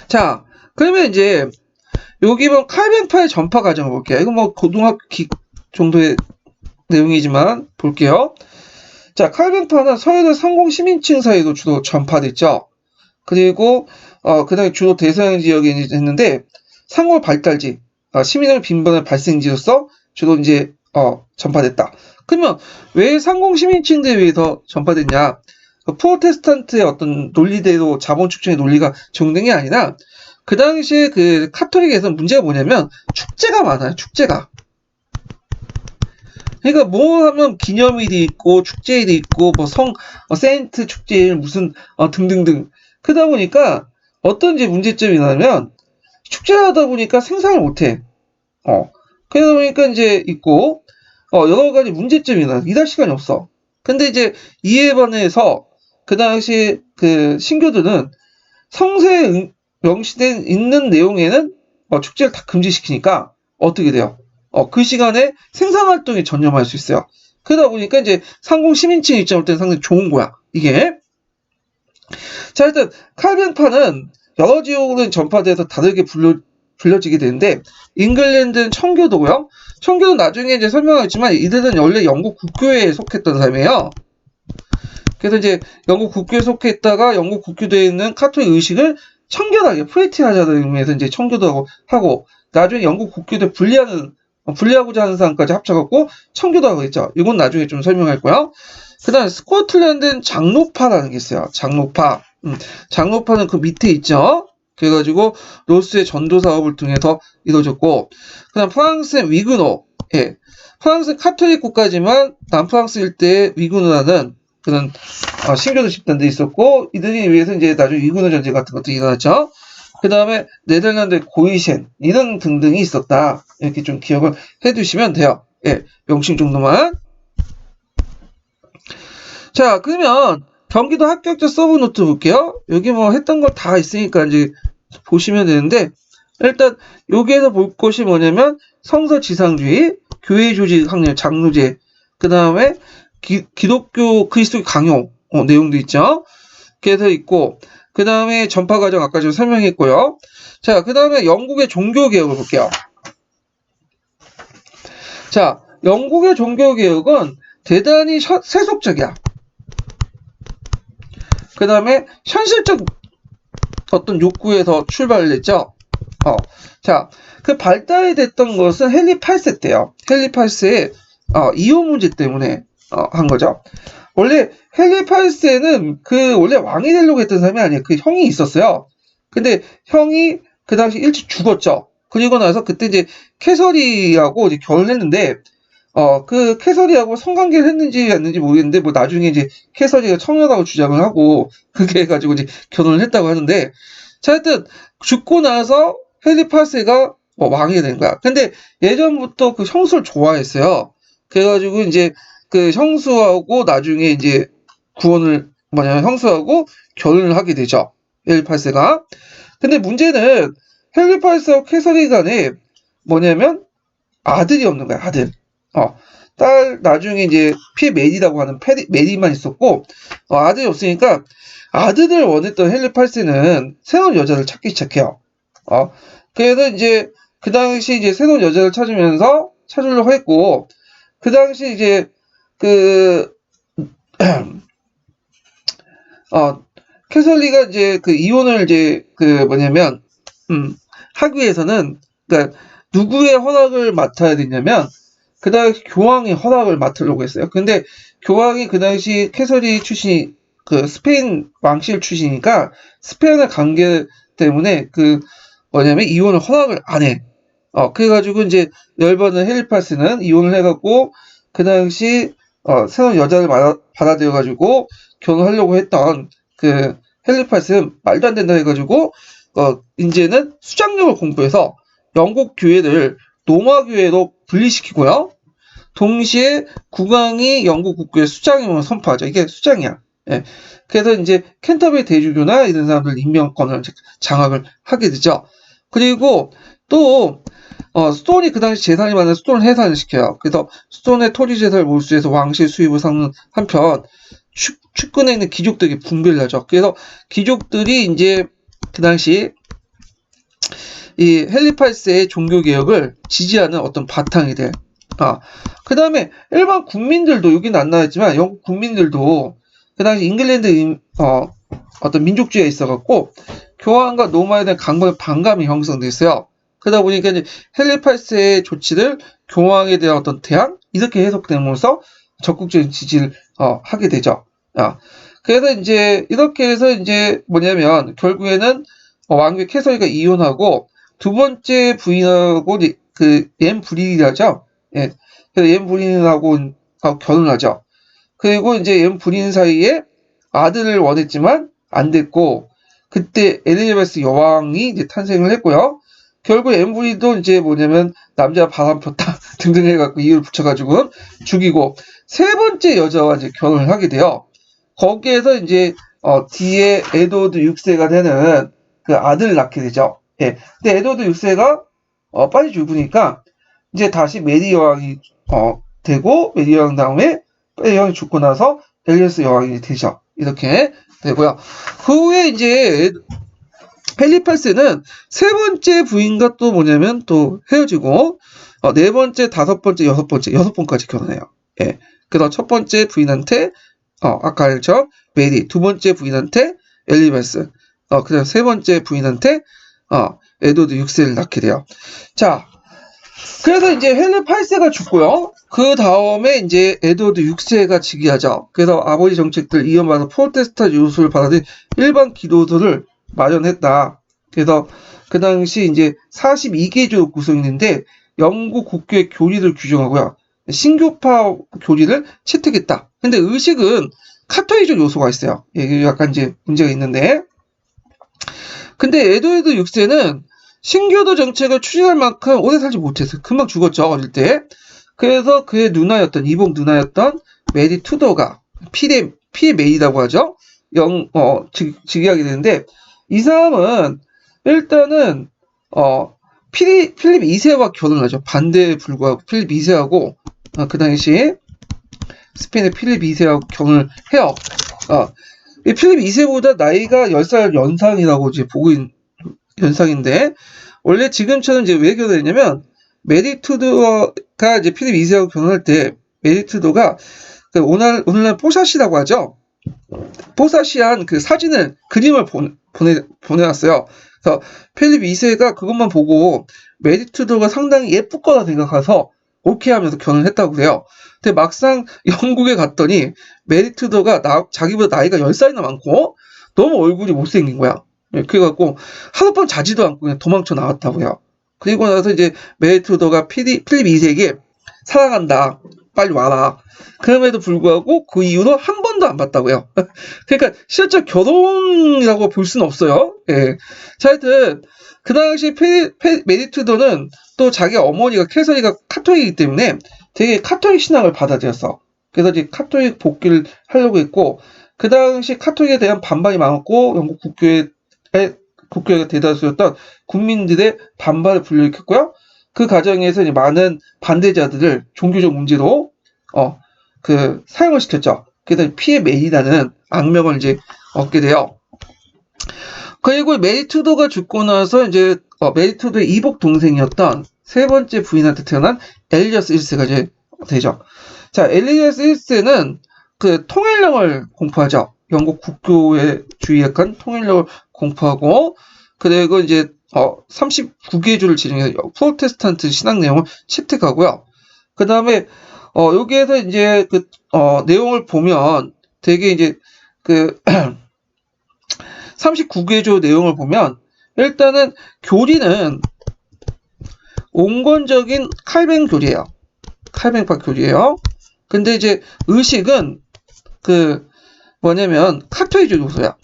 [SPEAKER 1] 자 그러면 이제 여기 칼뱅파의 전파 과정을 볼게요. 이거 뭐 고등학교 정도의 내용이지만 볼게요. 자 칼뱅파는 서유럽 상공 시민층 사이도 주로 전파됐죠. 그리고 그 다음에 주로 대서양 지역에 있는데 상골 발달지, 시민의 빈번한 발생지로서 주로 이제 전파됐다. 그러면 왜 상공 시민층들에 의해서 전파됐냐? 프로테스탄트의 어떤 논리대로 자본 축적의 논리가 적용된 게 아니라 그 당시에 그 카톨릭에서 문제가 뭐냐면 축제가 많아요. 축제가. 그러니까 뭐 하면 기념일이 있고 축제일이 있고 뭐 세인트 축제일 무슨 등등등. 그러다 보니까 어떤 이제 문제점이 나면 축제를 하다 보니까 생산을 못해. 그러다 보니까 이제 있고 여러 가지 문제점이 나. 일할 시간이 없어. 근데 이제 이에 반해서 그 당시 그 신교들은 성세에 명시된 있는 내용에는 축제를 다 금지시키니까 어떻게 돼요? 그 시간에 생산 활동에 전념할 수 있어요. 그러다 보니까 이제 상공 시민층 입장을 때는 상당히 좋은 거야. 이게. 자, 일단 칼뱅파는 여러 지역으로 전파돼서 다르게 불려지게 되는데 잉글랜드는 청교도고요. 청교도 나중에 이제 설명하겠지만 이들은 원래 영국 국교회에 속했던 사람이에요. 그래서 이제 영국 국교에 속했다가 영국 국교도에 있는 카톨릭 의식을 청교도하게 프레티하자는 의미에서 이제 청교도하고 하고 나중에 영국 국교도 분리하는 분리하고자 하는 사람까지 합쳐갖고 청교도라고 했죠. 이건 나중에 좀 설명할 거예요. 그 다음에 스코틀랜드는 장로파라는 게 있어요. 장로파. 장로파는 그 밑에 있죠. 그래가지고 로스의 전도 사업을 통해서 이루어졌고, 그 다음 프랑스의 위그노. 예. 프랑스는 카톨릭 국가지만 남프랑스 일대에 위그노라는 그런 신교도 집단들이 있었고, 이들이 위해서 이제 나중에 위그노 전쟁 같은 것도 일어났죠. 그 다음에 네덜란드의 고이셴 이런 등등이 있었다. 이렇게 좀 기억을 해두시면 돼요. 예, 명칭 정도만. 자, 그러면 경기도 합격자 서브 노트 볼게요. 여기 뭐 했던 거 다 있으니까 이제 보시면 되는데, 일단 여기에서 볼 것이 뭐냐면 성서 지상주의, 교회 조직 확립, 장로제, 그 다음에 기독교 그리스도의 강요 내용도 있죠. 그래서 있고, 그 다음에 전파 과정 아까 좀 설명했고요. 자, 그 다음에 영국의 종교 개혁을 볼게요. 자, 영국의 종교 개혁은 대단히 세속적이야. 그 다음에 현실적 어떤 욕구에서 출발을 했죠. 자, 그 발달이 됐던 것은 헨리 8세 때요. 헨리 8세의 이혼 문제 때문에 한 거죠. 원래 헨리 8세는 원래 왕이 되려고 했던 사람이 아니에요. 그 형이 있었어요. 근데 형이 그 당시 일찍 죽었죠. 그리고 나서 그때 이제 캐서리하고 이제 결혼했는데, 그 캐서리하고 성관계를 했는지 아닌지 모르겠는데, 뭐 나중에 이제 캐서리가 청년하고 주장을 하고, 그게 해가지고 이제 결혼을 했다고 하는데, 자, 하여튼, 죽고 나서 헨리 8세가 왕이 된 거야. 근데 예전부터 그 형수를 좋아했어요. 그래가지고 이제 그 형수하고 나중에 이제 형수하고 결혼을 하게 되죠. 헨리 8세가. 근데 문제는 헨리 8세와 캐서리 간에 뭐냐면 아들이 없는 거야, 아들. 딸 나중에 이제 메리라고 하는 메리만 있었고, 아들이 없으니까 아들을 원했던 헨리 8세는 새로운 여자를 찾기 시작해요. 그래서 이제 그 당시 이제 새로운 여자를 찾으려고 했고, 그 당시 이제 캐설리가 이제 그 이혼을 이제 하기 위해서는, 그러니까 누구의 허락을 맡아야 되냐면, 그 당시 교황의 허락을 맡으려고 했어요. 근데 교황이 그 당시 캐서리 출신이 그 스페인 왕실 출신이니까 스페인의 관계 때문에 이혼을 허락을 안 해. 그래가지고 이제 열받은 헨리 8세는 이혼을 해갖고 그 당시 새로운 여자를 받아들여가지고 결혼하려고 했던 그 헨리 8세는 말도 안 된다 해가지고 이제는 수장력을 공부해서 영국 교회를 로마 교회로 분리시키고요. 동시에 국왕이 영국 국교의 수장임을 선포하죠. 이게 수장이야. 예. 그래서 이제 캔터베리 대주교나 이런 사람들 임명권을 장악을 하게 되죠. 그리고 또 스톤이 그 당시 재산이 많은 스톤을 해산을 시켜요. 그래서 스톤의 토지 재산을 몰수해서 왕실 수입을 삼는 한편 측근에 있는 귀족들이 분배를 하죠. 그래서 귀족들이 이제 그 당시 이 헨리 8세의 종교 개혁을 지지하는 어떤 바탕이 돼. 그 다음에 일반 국민들도, 여기는 안 나왔지만 영국 국민들도 그 당시 잉글랜드 어떤 민족주의가 있어갖고 교황과 로마에 대한 반감이 형성됐어요. 그러다 보니까 이제 헨리 8세의 조치를 교황에 대한 어떤 대항 이렇게 해석됨으로써 적극적인 지지를 하게 되죠. 그래서 이제 이렇게 해서 이제 뭐냐면 결국에는 왕비 캐서리가 이혼하고 두 번째 부인하고 앤 브린이라죠. 예. 그래서 앤 브린하고 결혼하죠. 그리고 이제 앤 브린 사이에 아들을 원했지만 안 됐고, 그때 엘리자베스 여왕이 이제 탄생을 했고요. 결국 앤 브린도 이제 뭐냐면 남자 바람 폈다 등등 해갖고 이유를 붙여가지고 죽이고, 세 번째 여자와 이제 결혼을 하게 돼요. 거기에서 이제 뒤에 에드워드 6세가 되는 그 아들을 낳게 되죠. 예. 근데 에드워드 6세가 빨리 죽으니까 이제 다시 메리 여왕이 되고, 메리 여왕 다음에 메리 여왕이 죽고 나서 엘리자베스 여왕이 되죠. 이렇게 되고요. 그 후에 이제 헨리 8세는 세 번째 부인과 또 뭐냐면 또 헤어지고, 네 번째, 다섯 번째, 여섯 번까지 결혼해요. 예. 그래서 첫 번째 부인한테 아까 알죠? 메리, 두 번째 부인한테 엘리자베스, 그다음 세 번째 부인한테 에드워드 6세를 낳게 돼요. 자, 그래서 이제 헨리 8세가 죽고요. 그 다음에 이제 에드워드 6세가 즉위하죠. 그래서 아버지 정책들 이어받아 프로테스탄트 요소를 받아들인 일반 기도도를 마련했다. 그래서 그 당시 이제 42개조 구성인데 영국 국교의 교리를 규정하고요. 신교파 교리를 채택했다. 근데 의식은 카톨릭적 요소가 있어요. 이게 약간 이제 문제가 있는데. 근데 에드워드 6세는 신교도 정책을 추진할 만큼 오래 살지 못했어요. 금방 죽었죠, 어릴 때. 그래서 그의 누나였던, 이복 누나였던 메리 투더가, 피의 메리라고 하죠. 즉위하게 되는데, 이 사람은 일단은, 필립 2세와 결혼하죠. 반대에 불구하고 필립 2세하고, 그 당시 스페인의 필립 2세하고 결혼을 해요. 이 필립 2세보다 나이가 10살 연상이라고 이제 보고 있는 현상인데, 원래 지금처럼 이제 왜 결혼했냐면, 메리 투더가 이제 필립 2세하고 결혼할 때, 메리 투더가 그 오늘날 뽀샤시라고 하죠. 뽀샤시한 그 사진을, 그림을 보내놨어요. 그래서 필립 2세가 그것만 보고 메리 투더가 상당히 예쁠 거라 생각해서 오케이 하면서 결혼했다고 그래요. 근데 막상 영국에 갔더니 메리 투더가 자기보다 나이가 10살이나 많고 너무 얼굴이 못생긴 거야. 그래갖고 하룻밤 자지도 않고 그냥 도망쳐 나왔다고요. 그리고 나서 이제 메리 투더가 필립 2세에게 사랑한다. 빨리 와라. 그럼에도 불구하고 그 이후로 한 번도 안 봤다고요. 그러니까 실제 결혼이라고 볼 수는 없어요. 예. 자, 하여튼 그 당시 메리 투더는 또 자기 어머니가 캐서리가 카톨릭이기 때문에 되게 카톨릭 신앙을 받아들였어. 그래서 이제 카톨릭 복귀를 하려고 했고, 그 당시 카톨릭에 대한 반발이 많았고, 영국 국교의 대다수였던 국민들의 반발을 불러일으켰고요. 그 과정에서 이제 많은 반대자들을 종교적 문제로 사용을 시켰죠. 그래서 피의 메리라는 악명을 이제 얻게 돼요. 그리고 메리 투더가 죽고 나서 이제 메리 투더의 이복 동생이었던 세 번째 부인한테 태어난 엘리자스 1세가 이제 되죠. 자, 엘리자스 1세는 그 통일령을 공포하죠. 영국 국교에 주의약한 통일령을 공포하고, 그리고 이제 39개주를 지정해서 프로테스탄트 신앙 내용을 채택하고요. 그 다음에 여기에서 이제 내용을 보면 되게 이제 39개조 내용을 보면 일단은 교리는 온건적인 칼뱅 교리예요. 칼뱅파 교리예요. 근데 이제 의식은 카톨릭적 요소야.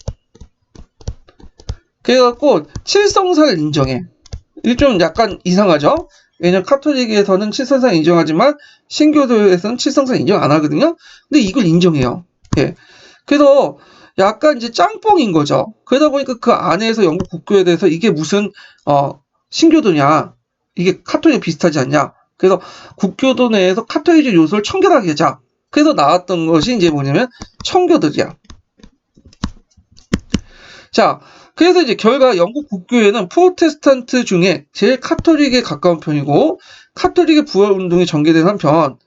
[SPEAKER 1] 그래갖고 칠성사를 인정해. 이게 좀 약간 이상하죠? 왜냐면 카톨릭에서는 칠성사를 인정하지만 신교도에서는 칠성사를 인정 안 하거든요. 근데 이걸 인정해요. 예. 그래서 약간 이제 짱뽕인 거죠. 그러다 보니까 그 안에서 영국 국교에 대해서 이게 무슨 신교도냐, 이게 카톨릭 비슷하지 않냐. 그래서 국교도 내에서 카톨릭 요소를 청결하게 하자. 그래서 나왔던 것이 이제 뭐냐면 청교도야. 자, 그래서 이제 결과 영국 국교회는 프로테스탄트 중에 제일 카톨릭에 가까운 편이고, 카톨릭의 부활 운동이 전개된 한편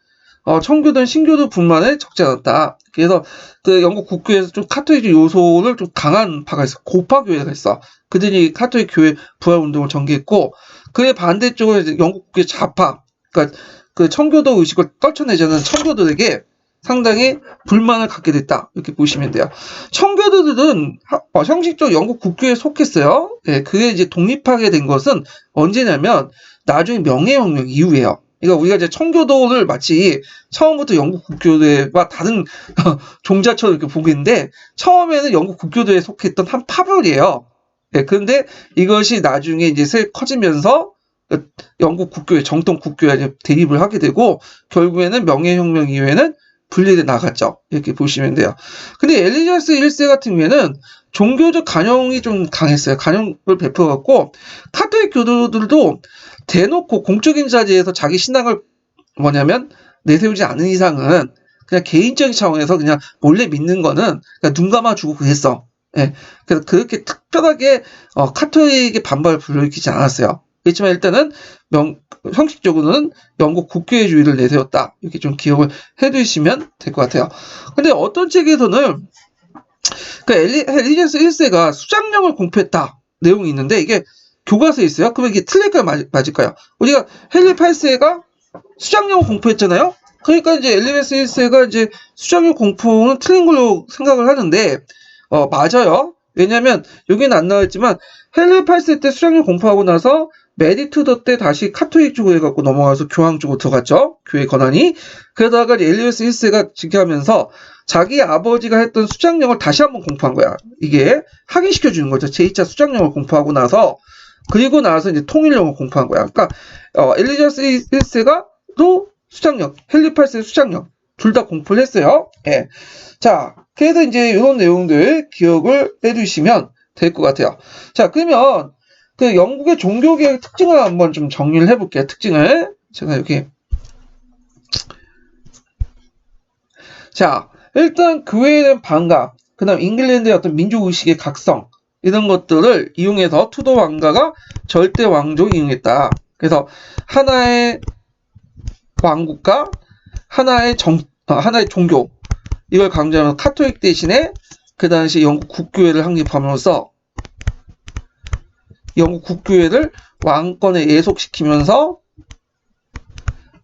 [SPEAKER 1] 청교도는 신교도뿐만에 적지 않았다. 그래서 그 영국 국교에서 좀 카톨릭 요소를 좀 강한 파가 있어. 고파 교회가 있어. 그들이 카톨릭 교회 부활 운동을 전개했고, 그의 반대쪽으로 이제 영국 국교의 좌파, 그러니까 그 청교도 의식을 떨쳐내자는 청교도에게 상당히 불만을 갖게 됐다. 이렇게 보시면 돼요. 청교도들은 형식적으로 영국 국교에 속했어요. 예, 그게 이제 독립하게 된 것은 언제냐면 나중에 명예혁명 이후에요. 그러니까 우리가 이제 청교도를 마치 처음부터 영국 국교대와 다른 종자처럼 이렇게 보고 있는데, 처음에는 영국 국교도에 속했던 한 파벌이에요. 예, 그런데 이것이 나중에 이제 커지면서 영국 국교회, 정통 국교에 대립을 하게 되고, 결국에는 명예혁명 이후에는 분리돼 나갔죠. 이렇게 보시면 돼요. 근데 엘리자베스 1세 같은 경우에는 종교적 간용이 좀 강했어요. 간용을 베풀어갖고 카톨릭 교도들도 대놓고 공적인 자리에서 자기 신앙을 내세우지 않은 이상은 그냥 개인적인 차원에서 그냥 몰래 믿는 거는 그냥 눈 감아주고 그랬어. 예. 그래서 그렇게 특별하게 카톨릭의 반발을 불러일으키지 않았어요. 그렇지만 일단은 형식적으로는 영국 국교회주의를 내세웠다. 이렇게 좀 기억을 해두시면 될 것 같아요. 근데 어떤 책에서는 엘리자베스 1세가 수장령을 공표했다 내용이 있는데, 이게 교과서에 있어요? 그러면 이게 틀릴까요? 맞을까요? 우리가 헨리 8세가 수장령을 공포했잖아요? 그러니까 이제 엘리자베스 1세가 이제 수장령 공포는 틀린 걸로 생각을 하는데, 맞아요. 왜냐면, 여기는 안 나와있지만, 헨리 8세 때 수장령 공포하고 나서, 메리 투더 때 다시 카톨릭 쪽으로 해갖고 넘어가서 교황 쪽으로 들어갔죠. 교회 권한이. 그러다가 엘리자베스 1세가 즉위하면서, 자기 아버지가 했던 수장령을 다시 한번 공포한 거야. 이게 확인시켜주는 거죠. 제2차 수장령을 공포하고 나서, 그리고 나서 이제 통일령을 공포한 거야. 그러니까, 엘리자베스 1세가 또 수장령, 헨리 8세 수장령, 둘 다 공포를 했어요. 예. 자, 그래서 이제 이런 내용들 기억을 해두시면 될 것 같아요. 자, 그러면 그 영국의 종교개혁의 특징을 한번 좀 정리를 해볼게요. 특징을. 제가 여기. 자, 일단 교회에 대한 반감, 그 다음 잉글랜드의 어떤 민족의식의 각성, 이런 것들을 이용해서 투도 왕가가 절대 왕족을 이용했다. 그래서 하나의 왕국과 하나의 종교, 이걸 강조하면서 카톨릭 대신에 그 당시 영국 국교회를 확립함으로써 영국 국교회를 왕권에 예속시키면서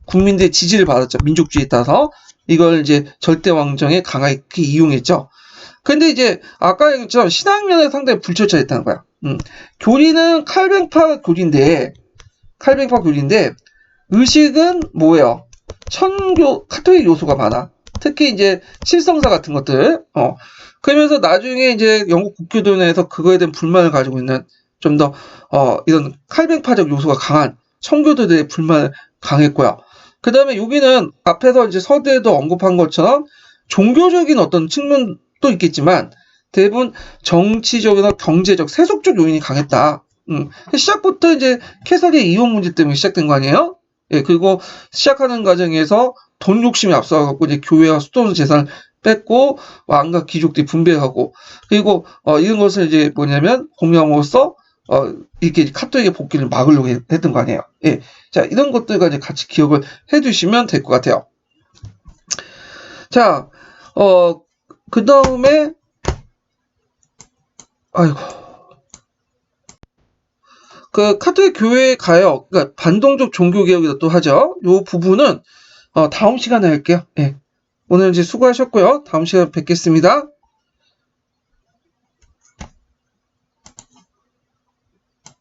[SPEAKER 1] 국민들의 지지를 받았죠. 민족주의에 따라서 이걸 이제 절대 왕정에 강하게 이용했죠. 근데 이제 아까 얘기했지만 신앙면에 상당히 불철저했다는 거야. 교리는 칼뱅파 교리인데 의식은 뭐예요? 천교 카톨릭 요소가 많아. 특히 이제 칠성사 같은 것들. 그러면서 나중에 이제 영국 국교도내에서 그거에 대한 불만을 가지고 있는 좀 더 이런 칼뱅파적 요소가 강한 청교도들의 불만을 강했고요. 그 다음에 여기는 앞에서 이제 서두에도 언급한 것처럼 종교적인 어떤 측면도 있겠지만 대부분 정치적이나 경제적, 세속적 요인이 강했다. 시작부터 이제 캐서리의 이혼 문제 때문에 시작된 거 아니에요? 예, 그리고 시작하는 과정에서 돈 욕심이 앞서가고 이제 교회와 수도원 재산을 뺏고 왕과 귀족들이 분배하고 그리고 이런 것을 이제 뭐냐면 공명으로써 이렇게 카톨릭의 복귀를 막으려고 했던 거 아니에요. 예, 자 이런 것들과 이제 같이 기억을 해두시면 될 것 같아요. 자, 그 다음에 아이고. 그 카톨릭 교회 가요. 그러니까 반동적 종교개혁이다 또 하죠. 요 부분은 다음 시간에 할게요. 예. 오늘 이제 수고하셨고요. 다음 시간에 뵙겠습니다.